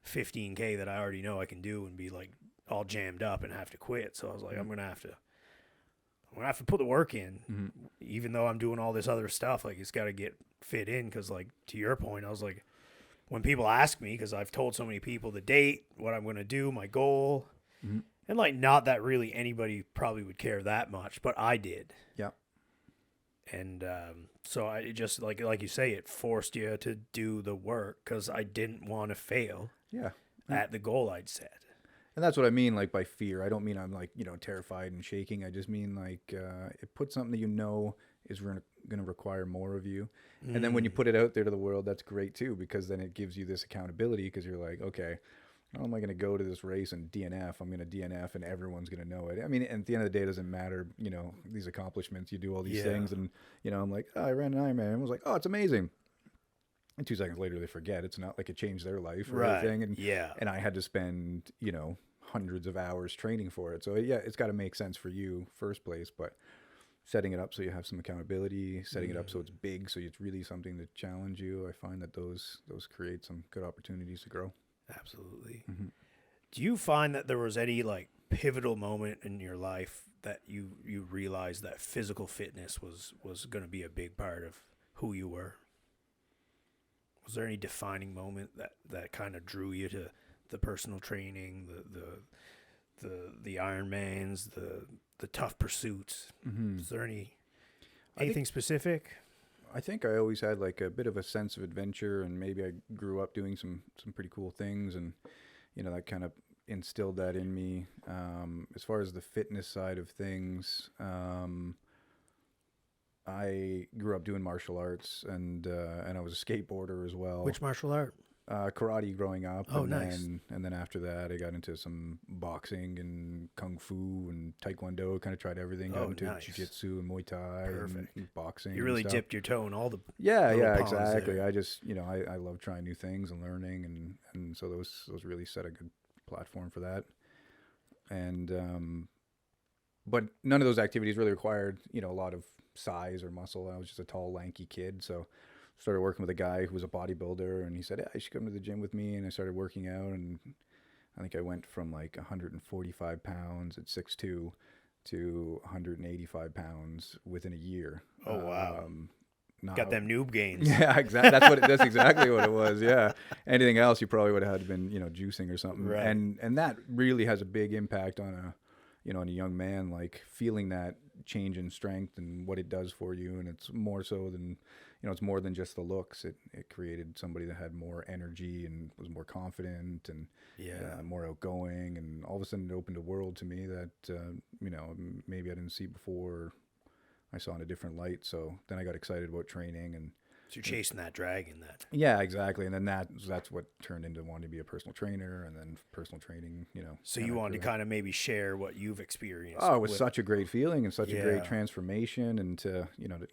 15K that I already know I can do and be like all jammed up and have to quit. So I was like, I'm going to have to put the work in, even though I'm doing all this other stuff. Like, it's got to get fit in, because like, to your point, I was like, when people ask me, because I've told so many people the date, what I'm going to do, my goal, and like, not that really anybody probably would care that much, but I did. Yeah. And so it just, like you say, it forced you to do the work, because I didn't want to fail at the goal I'd set. And that's what I mean, like, by fear. I don't mean I'm like, you know, terrified and shaking. I just mean like it puts something that you know is going to require more of you. And then when you put it out there to the world, that's great too, because then it gives you this accountability, because you're like, okay, How am I going to go to this race and DNF? I'm going to DNF and everyone's going to know it. I mean, at the end of the day, it doesn't matter, these accomplishments, you do all these things. And, I'm like, oh, I ran an Ironman. And I was like, oh, it's amazing. And 2 seconds later, they forget. It's not like it changed their life or anything. And, and I had to spend, hundreds of hours training for it. So, yeah, it's got to make sense for you first place. But setting it up so you have some accountability, setting it up so it's big, so it's really something to challenge you, I find that those create some good opportunities to grow. Absolutely. Mm-hmm. Do you find that there was any like pivotal moment in your life that you realized that physical fitness was going to be a big part of who you were? Was there any defining moment that kind of drew you to the personal training, the Ironmans, the tough pursuits? Mm-hmm. Is there anything specific? I think I always had like a bit of a sense of adventure, and maybe I grew up doing some pretty cool things, and that kind of instilled that in me. As far as the fitness side of things, I grew up doing martial arts, and I was a skateboarder as well. Which martial art? Karate growing up. Oh, nice. And then after that, I got into some boxing and kung fu and taekwondo. Kind of tried everything. Got into jiu-jitsu and Muay Thai. Perfect. And boxing. You really dipped your toe in all the exactly. There. I just I love trying new things and learning, and so those really set a good platform for that. And but none of those activities really required a lot of size or muscle. I was just a tall, lanky kid, so started working with a guy who was a bodybuilder, and he said, you should come to the gym with me. And I started working out, and I think I went from like 145 pounds at 6'2" to 185 pounds within a year. Oh, wow. Got them noob gains. Yeah, exactly. That's exactly what it was. Yeah. Anything else, you probably would have had to been, juicing or something. Right. And that really has a big impact on on a young man, like feeling that change in strength and what it does for you. And it's more so than, it's more than just the looks. It created somebody that had more energy and was more confident and more outgoing. And all of a sudden it opened a world to me that, maybe I didn't see before. I saw in a different light. So then I got excited about training, and so you're chasing that dragon. Yeah, exactly. And then that's what turned into wanting to be a personal trainer, and then personal training, So you wanted to kind of maybe share what you've experienced. Oh, it was such a great feeling and such a great transformation. And to,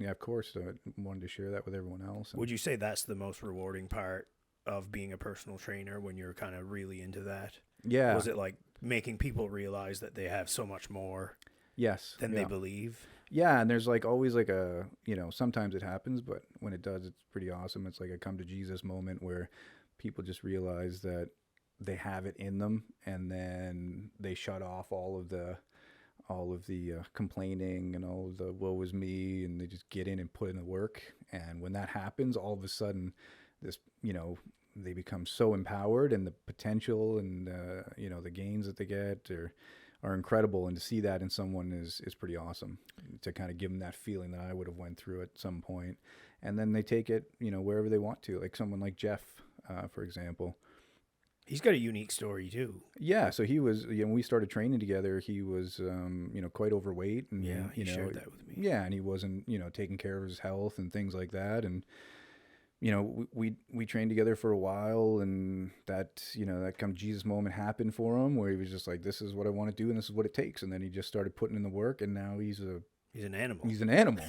of course, I wanted to share that with everyone else. Would you say that's the most rewarding part of being a personal trainer, when you're kind of really into that? Yeah. Was it like making people realize that they have so much more than they believe? Yeah, and there's like always like a, sometimes it happens, but when it does, it's pretty awesome. It's like a come to Jesus moment where people just realize that they have it in them, and then they shut off all of the complaining and all of the woe is me, and they just get in and put in the work. And when that happens, all of a sudden this, they become so empowered, and the potential and, the gains that they get are incredible, and to see that in someone is pretty awesome, to kind of give them that feeling that I would have went through at some point. And then they take it, wherever they want to, like someone like Jeff, for example. He's got a unique story too. Yeah. So he was, when we started training together, he was, quite overweight, and he shared that with me. Yeah. And he wasn't, taking care of his health and things like that. And, we trained together for a while, and that, that come Jesus moment happened for him, where he was just like, this is what I want to do, and this is what it takes. And then he just started putting in the work, and now he's an animal. He's an animal,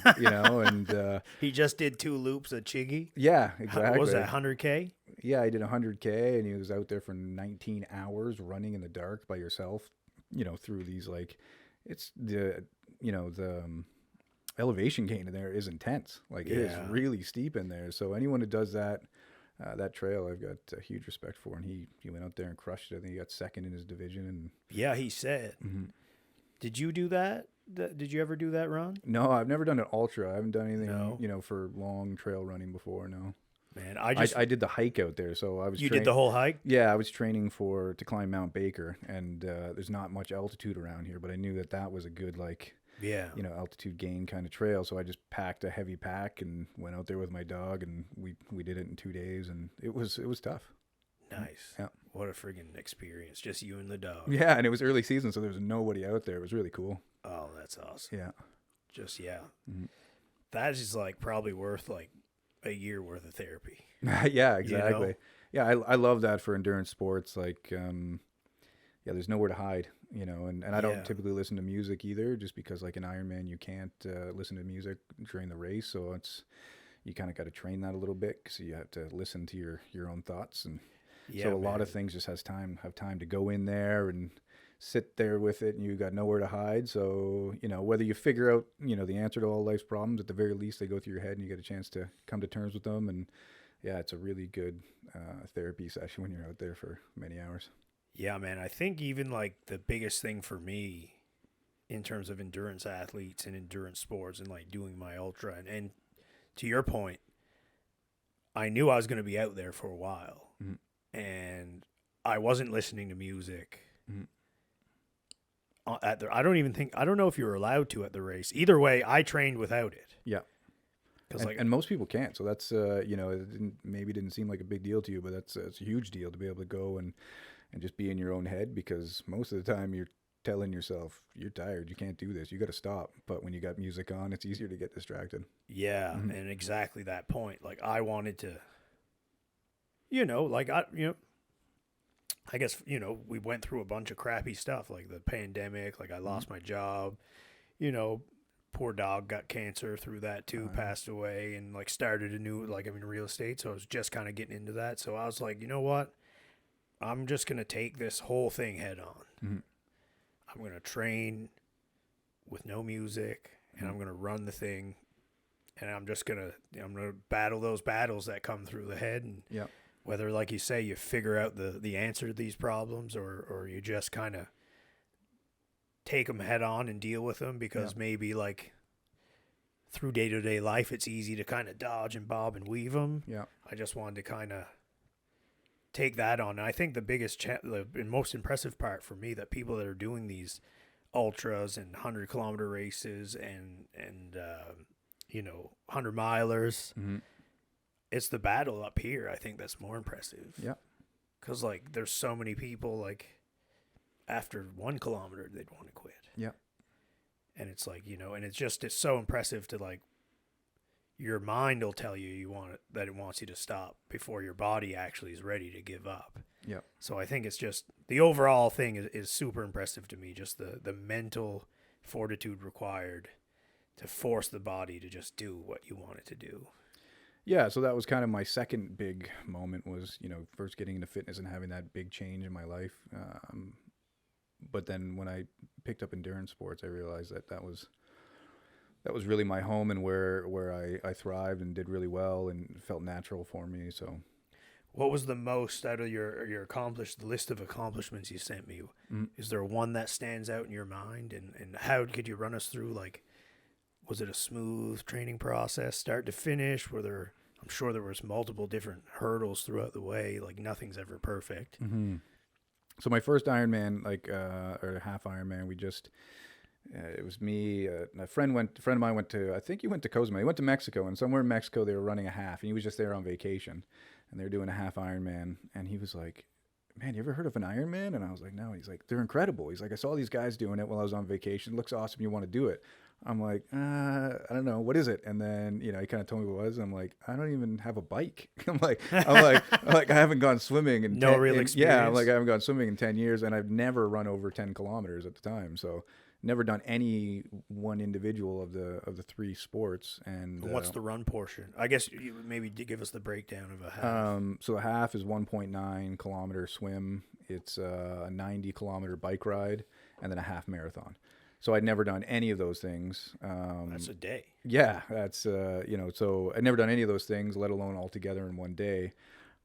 and he just did 2 loops at Chiggy. Yeah, exactly. What was that, 100K? Yeah, he did 100K, and he was out there for 19 hours running in the dark by yourself, through these, like, it's the elevation gain in there is intense. Like, it is really steep in there. So anyone who does that trail, I've got a huge respect for. And he went out there and crushed it. I think he got second in his division. And he said. Mm-hmm. Did you do that? Did you ever do that run? No, I've never done an ultra. I haven't done anything, for long trail running before. No. Man, I did the hike out there. So I was. You did the whole hike? Yeah, I was training to climb Mount Baker, and there's not much altitude around here, but I knew that was a good, like, altitude gain kind of trail. So I just packed a heavy pack and went out there with my dog, and we did it in 2 days, and it was tough. Nice. Yeah. What a friggin' experience. Just you and the dog. Yeah. And it was early season, so there was nobody out there. It was really cool. Oh, that's awesome. Yeah. Just, Mm-hmm. That is like probably worth like a year worth of therapy. Yeah, exactly. Yeah, I love that for endurance sports. Like, yeah, there's nowhere to hide, and I don't Yeah. typically listen to music either, just because like an Ironman, you can't listen to music during the race. So you kind of got to train that a little bit. So you have to listen to your own thoughts. And so Yeah, a lot of man. things just have time to go in there and sit there with it, and you got nowhere to hide. So, whether you figure out, the answer to all life's problems, at the very least, they go through your head and you get a chance to come to terms with them. And yeah, it's a really good therapy session when you're out there for many hours. Yeah, man. I think even like the biggest thing for me in terms of endurance athletes and endurance sports and like doing my ultra and to your point, I knew I was going to be out there for a while Mm-hmm. and I wasn't listening to music Mm-hmm. I don't know if you were allowed to at the race. Either way, I trained without it. Yeah. Cuz And most people can't. So that's, maybe didn't seem like a big deal to you, but it's a huge deal to be able to go and just be in your own head, because most of the time you're telling yourself you're tired, you can't do this, you got to stop. But when you got music on, it's easier to get distracted. yeah, Mm-hmm. and exactly that point. Like I wanted to I guess, we went through a bunch of crappy stuff like the pandemic, like I lost my job, you know, poor dog got cancer through that too, passed away and like started a new, like I'm in real estate. So I was just kind of getting into that. So I was like, you know what? I'm just going to take this whole thing head on. Mm-hmm. I'm going to train with no music and I'm going to run the thing and I'm going to battle those battles that come through the head. And Yeah. whether, like you say, you figure out the answer to these problems or you just kind of take them head on and deal with them because maybe like through day-to-day life, it's easy to kind of dodge and bob and weave them. Yeah. I just wanted to kind of take that on. And I think the biggest, the most impressive part for me, that people that are doing these ultras and 100-kilometer races and 100 milers, Mm-hmm. it's the battle up here. I think that's more impressive. Yeah. Because like there's so many people like after 1 kilometer they'd want to quit. Yeah. And it's like, and it's so impressive to like your mind will tell you that it wants you to stop before your body actually is ready to give up. Yeah. So I think it's just the overall thing is super impressive to me. Just the mental fortitude required to force the body to just do what you want it to do. Yeah, so that was kind of my second big moment was, first getting into fitness and having that big change in my life. But then when I picked up endurance sports, I realized that was really my home and where I thrived and did really well and felt natural for me. So, what was the most out of your the list of accomplishments you sent me? mm-hmm. Is there one that stands out in your mind? And how could you run us through, like, was it a smooth training process, start to finish? I'm sure there was multiple different hurdles throughout the way. Like nothing's ever perfect. Mm-hmm. So my first Ironman, or half Ironman, it was me. A friend of mine went to, I think he went to Cozumel. He went to Mexico, and somewhere in Mexico they were running a half, and he was just there on vacation, and they were doing a half Ironman, and he was like, "Man, you ever heard of an Ironman?" And I was like, "No." He's like, "They're incredible." He's like, "I saw these guys doing it while I was on vacation. It looks awesome. You want to do it?" I'm like, I don't know. What is it? And then, he kind of told me what it was. I'm like, I don't even have a bike. I'm like, I haven't gone swimming in Real experience. Yeah. I'm like, I haven't gone swimming in 10 years and I've never run over 10 kilometers at the time. So never done any one individual of the three sports. And what's the run portion? I guess you maybe give us the breakdown of a half. So a half is 1.9 kilometer swim. It's a 90 kilometer bike ride and then a half marathon. So I'd never done any of those things. That's a day. Yeah, that's, so I'd never done any of those things, let alone all together in one day.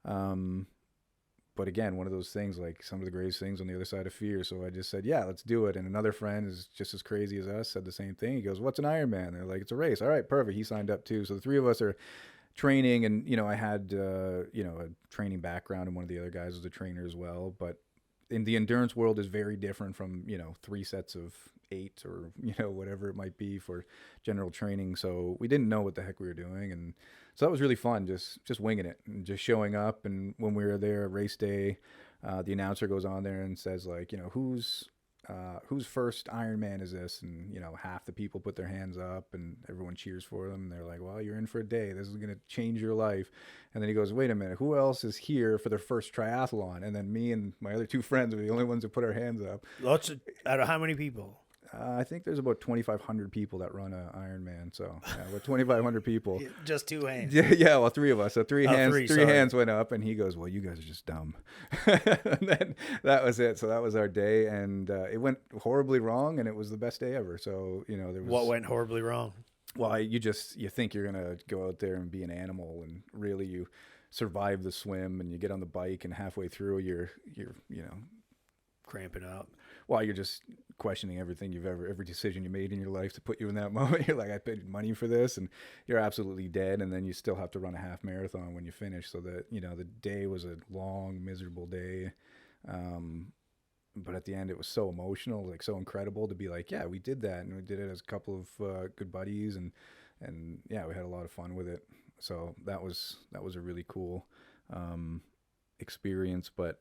But again, one of those things, like some of the greatest things on the other side of fear. So I just said, yeah, let's do it. And another friend is just as crazy as us, said the same thing. He goes, "What's an Ironman?" They're like, "It's a race." All right, perfect. He signed up too. So the three of us are training, and, I had, a training background, and one of the other guys was a trainer as well. But in the endurance world is very different from, 3 sets of 8 or, whatever it might be for general training. So we didn't know what the heck we were doing. And so that was really fun, just winging it and just showing up. And when we were there race day, the announcer goes on there and says, like, who's whose first Ironman is this? And, you know, half the people put their hands up and everyone cheers for them. And they're like, well, you're in for a day. This is going to change your life. And then he goes, wait a minute, who else is here for their first triathlon? And then me and my other two friends were the only ones who put our hands up. Out of how many people? I think there's about 2,500 people that run an Ironman. So yeah, about 2,500 people. Just two hands. Yeah, well, three of us. So three hands went up, and he goes, well, you guys are just dumb. And then that was it. So that was our day, and it went horribly wrong, and it was the best day ever. So, you know, there was... What went horribly wrong? Well, you think you're going to go out there and be an animal, and really you survive the swim, and you get on the bike, and halfway through you're you know... Cramping up. Well, you're just questioning everything every decision you made in your life to put you in that moment. You're like, I paid money for this, and you're absolutely dead. And then you still have to run a half marathon when you finish. So that, you know, the day was a long, miserable day. But at the end, it was so emotional, like so incredible to be like, yeah, we did that. And we did it as a couple of good buddies. And yeah, we had a lot of fun with it. So that was a really cool experience. But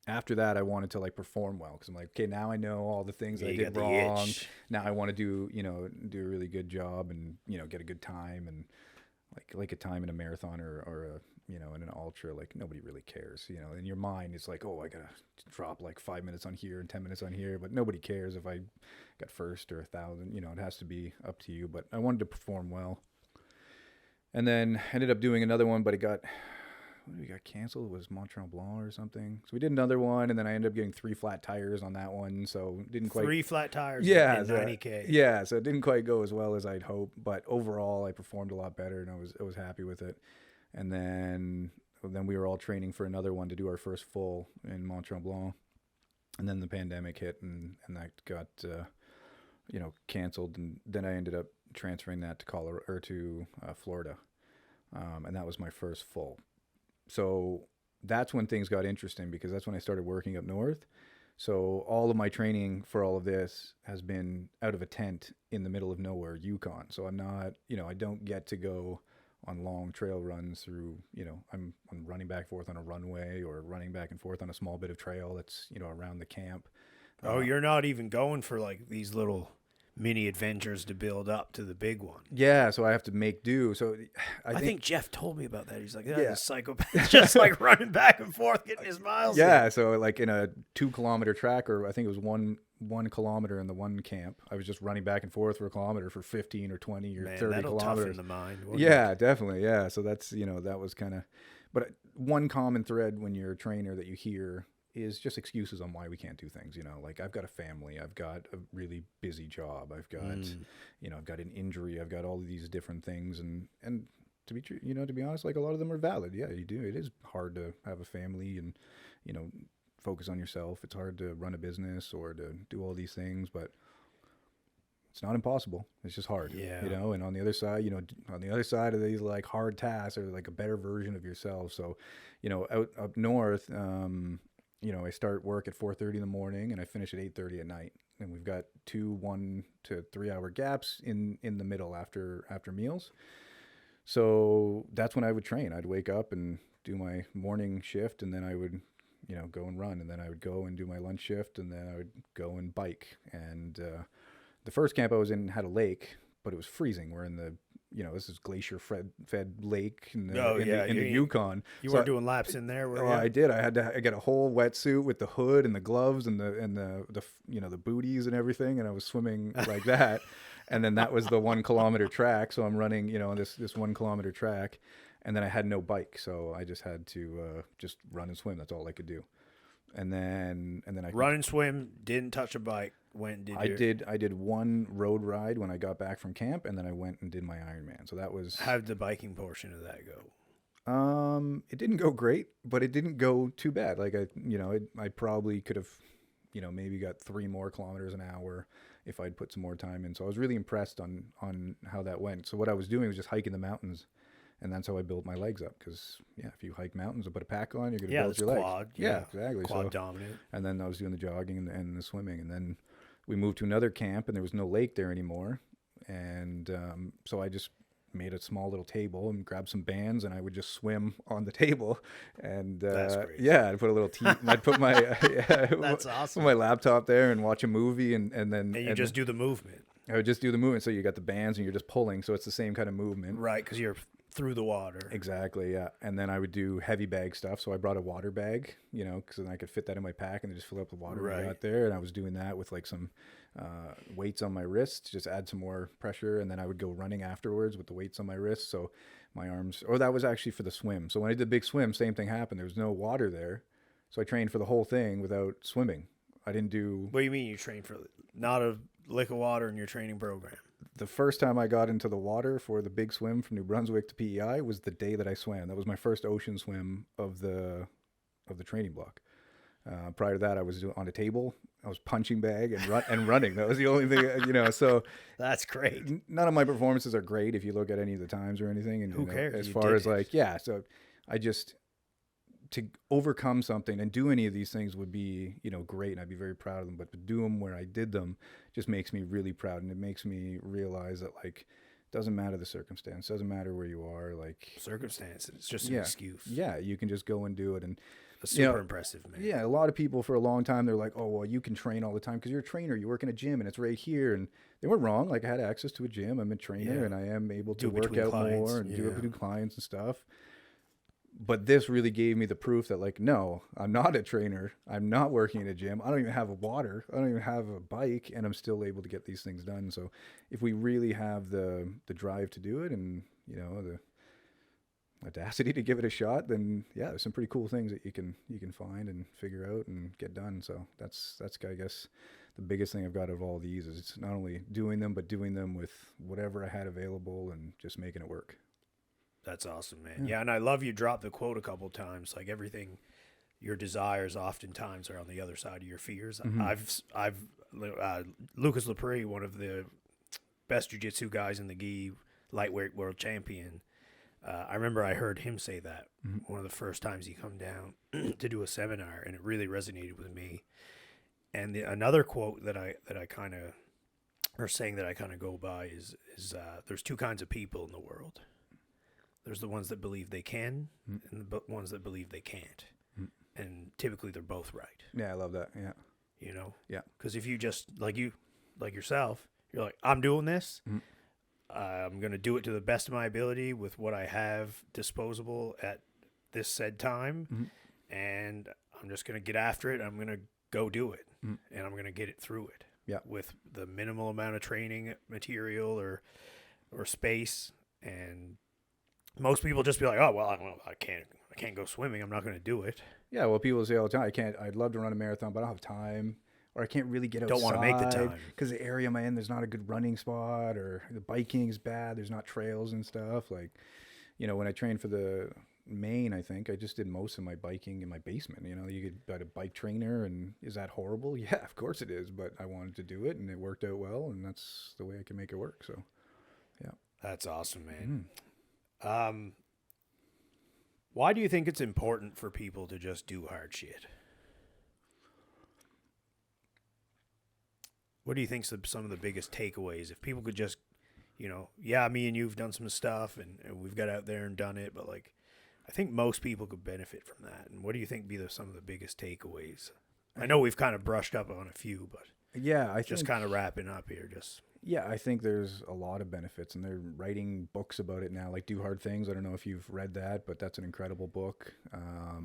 after that, I wanted to like perform well, because I'm like, okay, now I know all the things that I did wrong. Now I want to do a really good job, and, you know, get a good time, and like a time in a marathon or a, you know, in an ultra, like nobody really cares, you know, in your mind it's like, oh, I gotta drop like 5 minutes on here and 10 minutes on here, but nobody cares if I got first or 1,000, you know, it has to be up to you. But I wanted to perform well, and then ended up doing another one, but it got canceled. It was Mont Tremblant or something. So we did another one, and then I ended up getting 3 flat tires on that one. So didn't quite 3 flat tires. Yeah, in 90K. Yeah, so it didn't quite go as well as I'd hoped, but overall I performed a lot better, and I was happy with it. And then we were all training for another one to do our first full in Mont Tremblant, and then the pandemic hit, and that got you know, canceled, and then I ended up transferring that to Florida, and that was my first full. So that's when things got interesting, because that's when I started working up north. So all of my training for all of this has been out of a tent in the middle of nowhere, Yukon. So I'm not, you know, I don't get to go on long trail runs through, you know, I'm running back and forth on a runway, or running back and forth on a small bit of trail that's, you know, around the camp. Oh, you're not even going for like these little mini adventures to build up to the big one. Yeah, so I have to make do. So I think Jeff told me about that. He's like, a psychopath, just like running back and forth, getting his miles. Yeah, so like in a 2-kilometer track, or I think it was one kilometer in the one camp, I was just running back and forth for a kilometer for 15 or 20 or 30 that'll kilometers. Toughen the mind. Yeah, definitely. Yeah, so that's, you know, that was kind of, but one common thread when you're a trainer that you hear is just excuses on why we can't do things. You know, like, I've got a family, I've got a really busy job, I've got, you know, I've got an injury, I've got all of these different things, and to be true, you know, to be honest, like, a lot of them are valid. Yeah, you do. It is hard to have a family and, you know, focus on yourself. It's hard to run a business or to do all these things, but it's not impossible. It's just hard. Yeah. You know, and on the other side, you know, on the other side of these like hard tasks are like a better version of yourself. So, you know, up north, you know, I start work at 4:30 in the morning and I finish at 8:30 at night. And we've got 2 1 to 3 hour gaps in the middle after meals. So that's when I would train. I'd wake up and do my morning shift, and then I would, you know, go and run, and then I would go and do my lunch shift, and then I would go and bike. And the first camp I was in had a lake, but it was freezing. We're in the, you know, this is glacier-fed lake in the Yukon. You weren't doing laps in there, were you? I did. I got a whole wetsuit with the hood and the gloves and the you know, the booties and everything, and I was swimming like that. And then that was the 1 kilometer track. So I'm running, you know, this 1 kilometer track, and then I had no bike, so I just had to just run and swim. That's all I could do. And then I run and swim. Didn't touch a bike. I did one road ride when I got back from camp, and then I went and did my Ironman. So that was. How'd the biking portion of that go? It didn't go great, but it didn't go too bad. Like, I probably could have, you know, maybe got 3 more kilometers an hour if I'd put some more time in. So I was really impressed on how that went. So what I was doing was just hiking the mountains, and that's how I built my legs up. Because if you hike mountains and put a pack on, you're going to build your legs. Quad. Yeah, exactly. Quad dominant. And then I was doing the jogging and the swimming, and then we moved to another camp, and there was no lake there anymore. And so I just made a small little table and grabbed some bands, and I would just swim on the table. And That's great. yeah, I'd put a little I'd put my That's awesome. put my laptop there and watch a movie, and And you just do the movement. I would just do the movement. So you got the bands and you're just pulling, so it's the same kind of movement. Right, because you're through the water. Exactly, yeah. And then I would do heavy bag stuff. So I brought a water bag, because then I could fit that in my pack and then just fill up the water when I got there. And I was doing that with like some weights on my wrists, just add some more pressure. And then I would go running afterwards with the weights on my wrists. So my arms, or that was actually for the swim. So when I did the big swim, same thing happened. There was no water there. So I trained for the whole thing without swimming. I didn't do... What do you mean you trained for not a lick of water in your training program? The first time I got into the water for the big swim from New Brunswick to PEI was the day that I swam. That was my first ocean swim of the training block. Prior to that, I was on a table. I was punching bag and running. That was the only thing, So that's great. None of my performances are great if you look at any of the times or anything. And who cares? As far as so I just, to overcome something and do any of these things would be, great. And I'd be very proud of them. But to do them where I did them just makes me really proud. And it makes me realize that, doesn't matter the circumstance, doesn't matter where you are. Circumstances, it's just an excuse. Yeah, you can just go and do it. And that's super impressive, man. Yeah, a lot of people for a long time, they're like, oh, well, you can train all the time because you're a trainer. You work in a gym and it's right here. And they weren't wrong. I had access to a gym. I'm a trainer and I am able to work out more and do it between clients and stuff. But this really gave me the proof that, no, I'm not a trainer. I'm not working in a gym. I don't even have a water. I don't even have a bike, and I'm still able to get these things done. So if we really have the drive to do it and, the audacity to give it a shot, then yeah, there's some pretty cool things that you can find and figure out and get done. So that's I guess the biggest thing I've got of all these is it's not only doing them, but doing them with whatever I had available and just making it work. That's awesome, man. Yeah, and I love you dropped the quote a couple of times. Everything, your desires oftentimes are on the other side of your fears. Mm-hmm. Lucas Lepre, one of the best jiu-jitsu guys in the gi, lightweight world champion. I remember I heard him say that one of the first times he come down to do a seminar, and it really resonated with me. And another quote that I kind of, or saying that I kind of go by is there's two kinds of people in the world. There's the ones that believe they can, and the ones that believe they can't. And typically they're both right. Yeah, I love that. Yeah. Yeah. Because if you just, like yourself, you're like, I'm doing this. I'm going to do it to the best of my ability with what I have disposable at this said time. And I'm just going to get after it. I'm going to go do it. And I'm going to get it through it. Yeah. With the minimal amount of training material or space. And most people just be like, oh, well, I can't go swimming. I'm not going to do it. Yeah, well, people say all the time, I'd love to run a marathon, but I don't have time. Or I can't really get outside. Don't want to make the time. Because the area I'm in, there's not a good running spot, or the biking's bad. There's not trails and stuff. When I trained for the Maine, I think, I just did most of my biking in my basement. You could buy a bike trainer, and is that horrible? Yeah, of course it is, but I wanted to do it, and it worked out well, and that's the way I can make it work, so, yeah. That's awesome, man. Why do you think it's important for people to just do hard shit? What do you think's some of the biggest takeaways? If people could just, me and you've done some stuff and we've got out there and done it, but I think most people could benefit from that. And what do you think be some of the biggest takeaways? I know we've kind of brushed up on a few, but yeah, I just kind of wrapping up here. Yeah, I think there's a lot of benefits, and they're writing books about it now, like Do Hard Things. I don't know if you've read that, but that's an incredible book.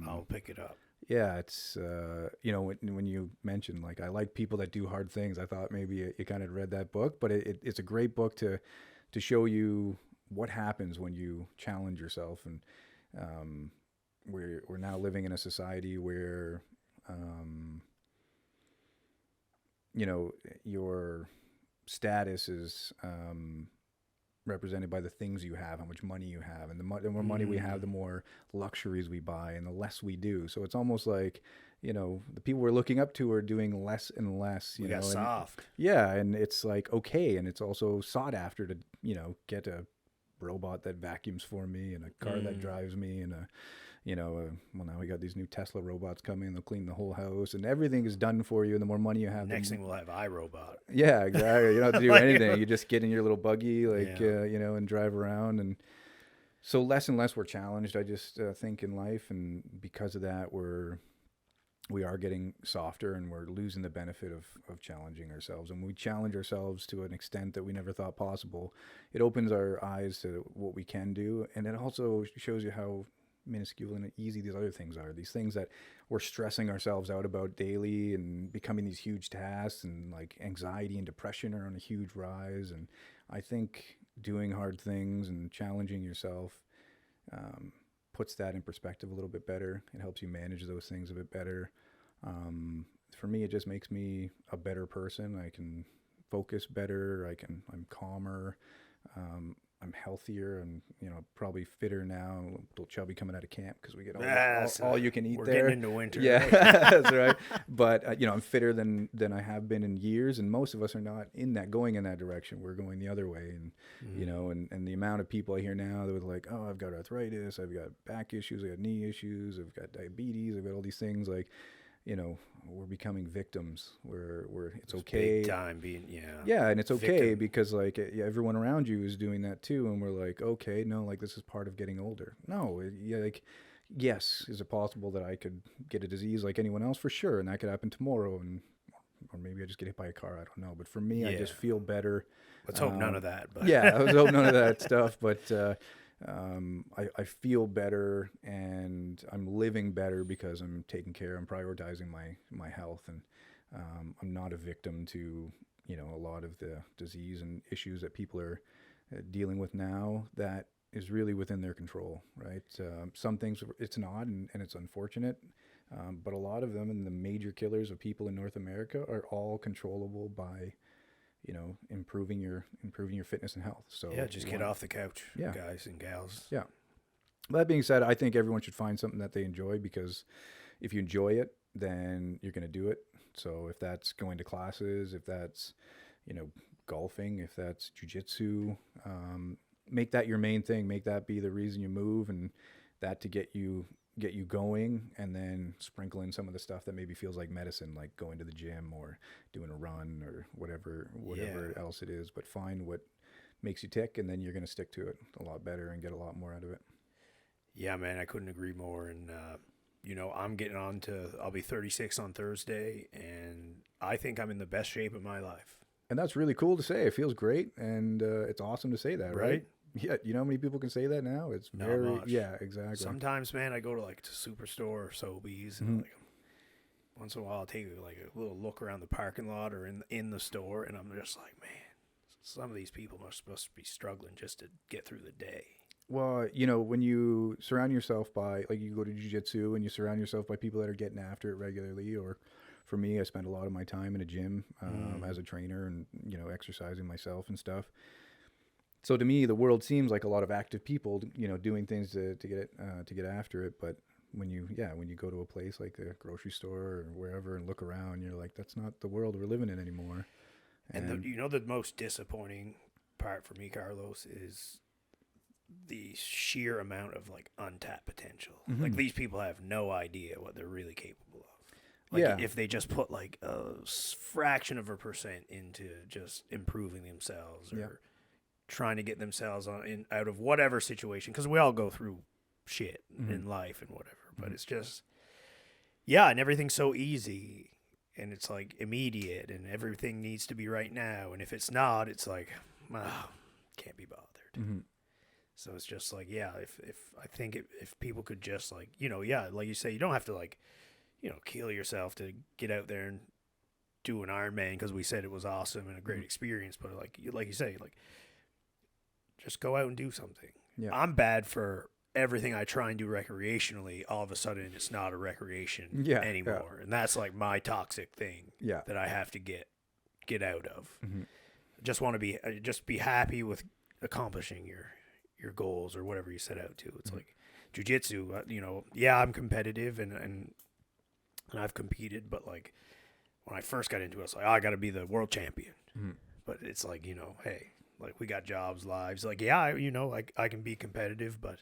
I'll pick it up. Yeah, it's, when you mentioned, I like people that do hard things, I thought maybe you kind of read that book, but it's a great book to show you what happens when you challenge yourself. And we're now living in a society where, your status is represented by the things you have, how much money you have, and the more money we have, the more luxuries we buy, and the less we do. So it's almost like, the people we're looking up to are doing less and less. We got soft. Yeah, and it's okay, and it's also sought after to get a robot that vacuums for me, and a car that drives me, and well, now we got these new Tesla robots coming. They'll clean the whole house, and everything is done for you. And the more money you have, Next thing we'll have iRobot. yeah, exactly. You don't have to do anything. You just get in your little buggy, and drive around. And so less and less we're challenged, I just think, in life. And because of that, we are getting softer, and we're losing the benefit of challenging ourselves. And we challenge ourselves to an extent that we never thought possible. It opens our eyes to what we can do. And it also shows you how minuscule and easy these other things are. These things that we're stressing ourselves out about daily and becoming these huge tasks, and like anxiety and depression are on a huge rise. And I think doing hard things and challenging yourself puts that in perspective a little bit better. It helps you manage those things a bit better. For me, it just makes me a better person. I can focus better. I'm calmer. I'm healthier, and probably fitter now. A little chubby coming out of camp because we get all you can eat we're there. We're getting into winter. Yeah, right? that's right. But I'm fitter than I have been in years, and most of us are not going in that direction. We're going the other way, and and the amount of people I hear now that are like, oh, I've got arthritis, I've got back issues, I've got knee issues, I've got diabetes, I've got all these things. Like, we're becoming victims. It's okay. Big time being, Yeah, and it's okay victim. because everyone around you is doing that too, and we're like, okay, no, like this is part of getting older. No, yes, is it possible that I could get a disease like anyone else? For sure, and that could happen tomorrow, or maybe I just get hit by a car. I don't know, but for me, I just feel better. Let's hope none of that. But. Yeah, I was hoping none of that stuff, but I feel better, and I'm living better because I'm taking care. I'm prioritizing my health, and I'm not a victim to a lot of the disease and issues that people are dealing with now. That is really within their control, right? Some things it's not, and it's unfortunate, but a lot of them, and the major killers of people in North America, are all controllable by improving your fitness and health. So just get off the couch, guys and gals. Yeah. That being said, I think everyone should find something that they enjoy, because if you enjoy it, then you're going to do it. So if that's going to classes, if that's, golfing, if that's jujitsu, make that your main thing. Make that be the reason you move, and that to get you going, and then sprinkle in some of the stuff that maybe feels like medicine, like going to the gym or doing a run or whatever else it is. But find what makes you tick, and then you're going to stick to it a lot better and get a lot more out of it. Yeah, man, I couldn't agree more. And, I'm getting on to, I'll be 36 on Thursday, and I think I'm in the best shape of my life. And that's really cool to say. It feels great, and it's awesome to say that, right? Yeah, you know how many people can say that now? It's not very much. Yeah, exactly. Sometimes, man, I go to Superstore or Sobeys, and once in a while I'll take a little look around the parking lot or in the store, and I'm just like, man, some of these people are supposed to be struggling just to get through the day. Well, when you surround yourself by, you go to jiu-jitsu and you surround yourself by people that are getting after it regularly, or for me, I spend a lot of my time in a gym as a trainer and, exercising myself and stuff. So to me, the world seems like a lot of active people, doing things to get after it. But when you go to a place like the grocery store or wherever and look around, you're like, that's not the world we're living in anymore. And the most disappointing part for me, Carlos, is the sheer amount of untapped potential. Mm-hmm. These people have no idea what they're really capable of. If they just put a fraction of a percent into just improving themselves or trying to get themselves out of whatever situation, because we all go through shit in life and whatever, but it's just and everything's so easy, and it's immediate, and everything needs to be right now, and if it's not, it's can't be bothered. Mm-hmm. So it's just if I think if people could just like you say, you don't have to kill yourself to get out there and do an Ironman because we said it was awesome and a great experience, but like you say, just go out and do something. Yeah. I'm bad for everything I try and do recreationally. All of a sudden, it's not a recreation anymore, and that's my toxic thing that I have to get out of. Mm-hmm. Just want to be happy with accomplishing your goals or whatever you set out to. It's like jiu-jitsu, I'm competitive and I've competed, but when I first got into it, it's I got to be the world champion. Mm-hmm. But it's hey, we got jobs, lives. I can be competitive, but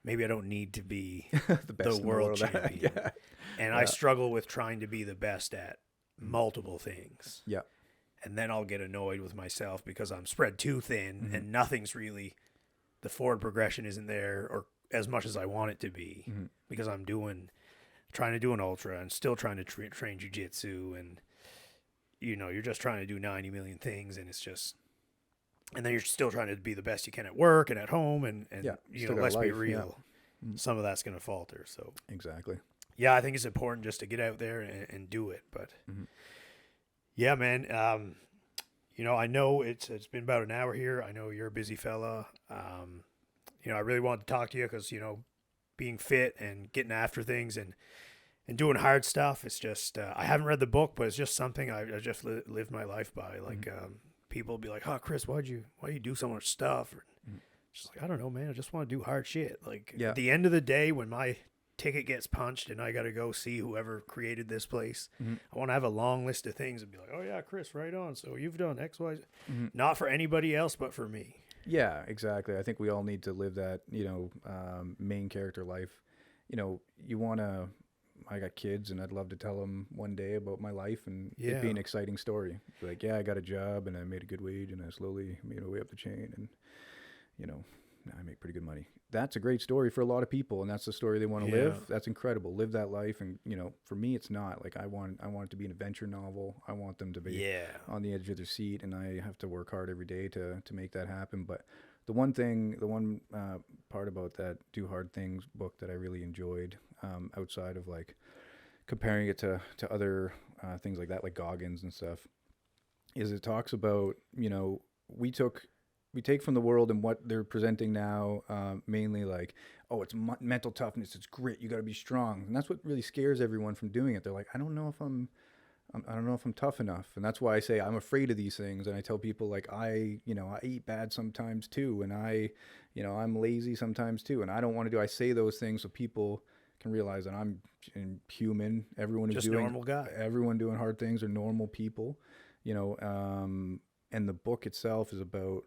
maybe I don't need to be The best in the world world. champion. Yeah. And I struggle with trying to be the best at multiple things. Yeah. And then I'll get annoyed with myself because I'm spread too thin and nothing's really, the forward progression isn't there or as much as I want it to be because I'm trying to do an ultra and still trying to train jiu-jitsu, and you're just trying to do 90 million things, and it's just, and then you're still trying to be the best you can at work and at home, and let's be real, some of that's going to falter. So Exactly. yeah, I think it's important just to get out there and do it. But yeah, man, I know it's been about an hour here. I know you're a busy fella. I really wanted to talk to you because, being fit and getting after things and doing hard stuff, it's just, I haven't read the book, but it's just something I just lived my life by. Like, people be like, oh, Chris, why do you do so much stuff? Or, just like, I don't know, man. I just want to do hard shit. Like, at the end of the day, when my ticket gets punched and I got to go see whoever created this place, I want to have a long list of things and be like, oh yeah, Chris, right on. So you've done X, Y, Z. Not for anybody else, but for me. Yeah, exactly. I think we all need to live that, main character life. You want to, I got kids and I'd love to tell them one day about my life and it be an exciting story. Like, yeah, I got a job and I made a good wage and I slowly made my way up the chain and, I make pretty good money. That's a great story for a lot of people, and that's the story they want to live. That's incredible. Live that life, and for me, it's not like I want it to be an adventure novel. I want them to be on the edge of their seat, and I have to work hard every day to make that happen. But the one part about that Do Hard Things book that I really enjoyed, outside of like comparing it to other things like that, like Goggins and stuff, is it talks about we take from the world and what they're presenting now, mainly like, oh, it's mental toughness, it's grit, you got to be strong, and that's what really scares everyone from doing it. They're like, I don't know if I'm tough enough, and that's why I say I'm afraid of these things. And I tell people like, I eat bad sometimes too, and I'm lazy sometimes too, and I don't want to do. I say those things so people can realize that I'm human. Everyone is just normal guy. Everyone doing hard things are normal people, and the book itself is about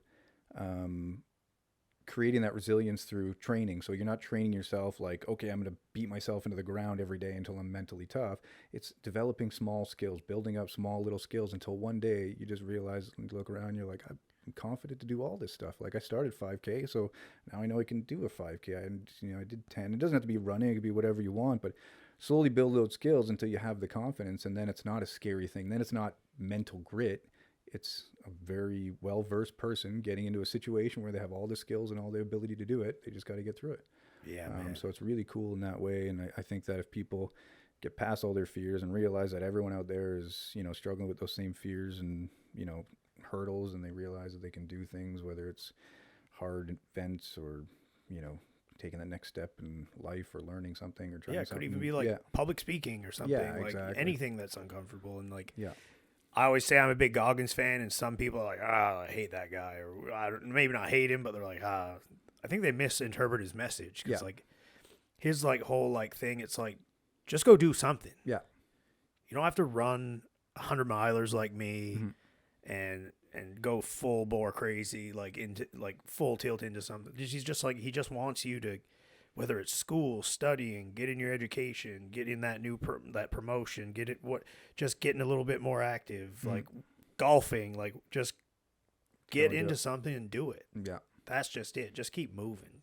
creating that resilience through training. So you're not training yourself like, okay, I'm going to beat myself into the ground every day until I'm mentally tough. It's developing small skills, building up small little skills until one day you just realize and look around, you're like, I'm confident to do all this stuff. Like I started 5K, so now I know I can do a 5K. I did 10. It doesn't have to be running, it could be whatever you want, but slowly build those skills until you have the confidence, and then it's not a scary thing. Then it's not mental grit. It's a very well-versed person getting into a situation where they have all the skills and all the ability to do it. They just got to get through it. Yeah, man. So it's really cool in that way. And I think that if people get past all their fears and realize that everyone out there is, struggling with those same fears and, hurdles, and they realize that they can do things, whether it's hard events or, taking the next step in life or learning something or trying something. It could even be like public speaking or something. Yeah, like exactly. Anything that's uncomfortable. And like, I always say I'm a big Goggins fan, and some people are like, I hate that guy, or maybe not hate him, but they're like, I think they misinterpret his message, because like his like whole like thing, it's like, just go do something. Yeah, you don't have to run 100-milers like me, and go full bore crazy, like into like full tilt into something. He's just like, he just wants you to, whether it's school, studying, getting your education, getting that new that promotion, just getting a little bit more active, like golfing, like just get into something and do it. Yeah. That's just it. Just keep moving.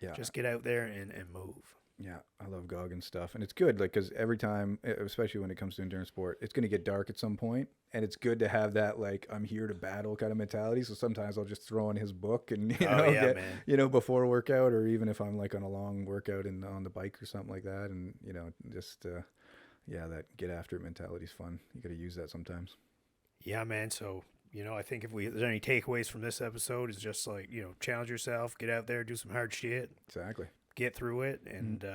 Yeah. Just get out there and move. Yeah, I love Goggins stuff, and it's good, like, because every time, especially when it comes to endurance sport, it's going to get dark at some point, and it's good to have that like, I'm here to battle kind of mentality. So sometimes I'll just throw on his book and before workout, or even if I'm like on a long workout and on the bike or something like that, and just that get after it mentality is fun. You got to use that sometimes. Yeah, man. So I think if there's any takeaways from this episode, is just like, challenge yourself, get out there, do some hard shit. Exactly. Get through it, and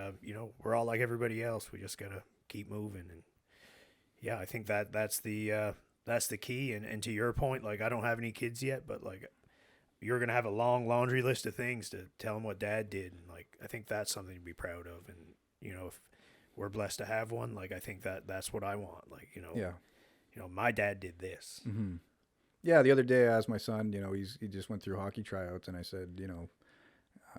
we're all like everybody else. We just gotta keep moving, and I think that's the key. And to your point, like, I don't have any kids yet, but like, you're gonna have a long laundry list of things to tell them what Dad did, and like, I think that's something to be proud of. And if we're blessed to have one, like, I think that's what I want. Like, my dad did this. Mm-hmm. Yeah, the other day I asked my son, he just went through hockey tryouts, and I said,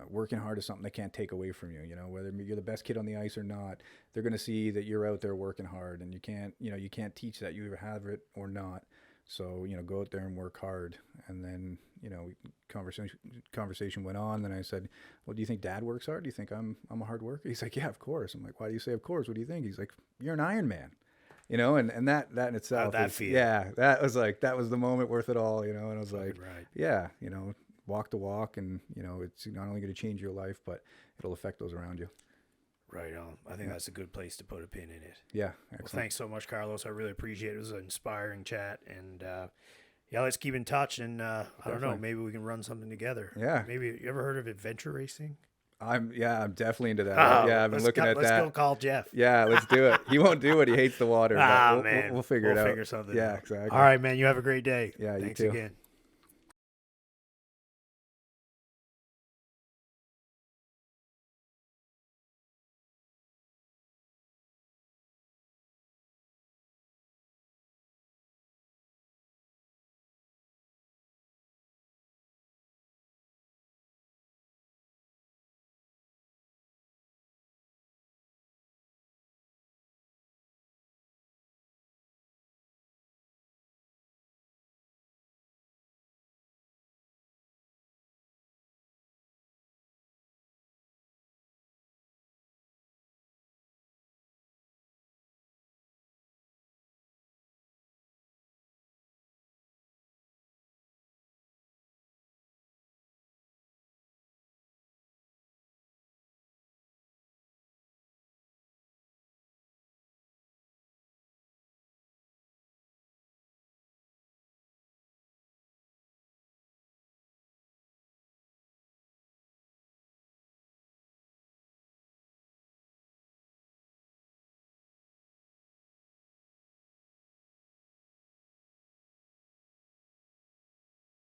working hard is something they can't take away from you. You know, whether you're the best kid on the ice or not, they're going to see that you're out there working hard, and you can't teach that. You either have it or not. So, go out there and work hard. And then, conversation went on. Then I said, well, do you think Dad works hard? Do you think I'm a hard worker? He's like, yeah, of course. I'm like, why do you say of course? What do you think? He's like, you're an Ironman. And that in itself, that was the moment worth it all, and I was like, right. Yeah, walk the walk, and it's not only going to change your life, but it'll affect those around you. Right on. I think that's a good place to put a pin in it. Yeah, excellent. Well, thanks so much, Carlos. I really appreciate it. It was an inspiring chat, and let's keep in touch. And I don't know, maybe we can run something together. Yeah. Maybe you ever heard of adventure racing? I'm definitely into that. I've been looking at that. Let's go call Jeff. Yeah, let's do it. He won't do it. He hates the water. Man. We'll figure it out. We'll figure something out. Yeah, exactly. All right, man. You have a great day. Yeah, Thanks you too. again.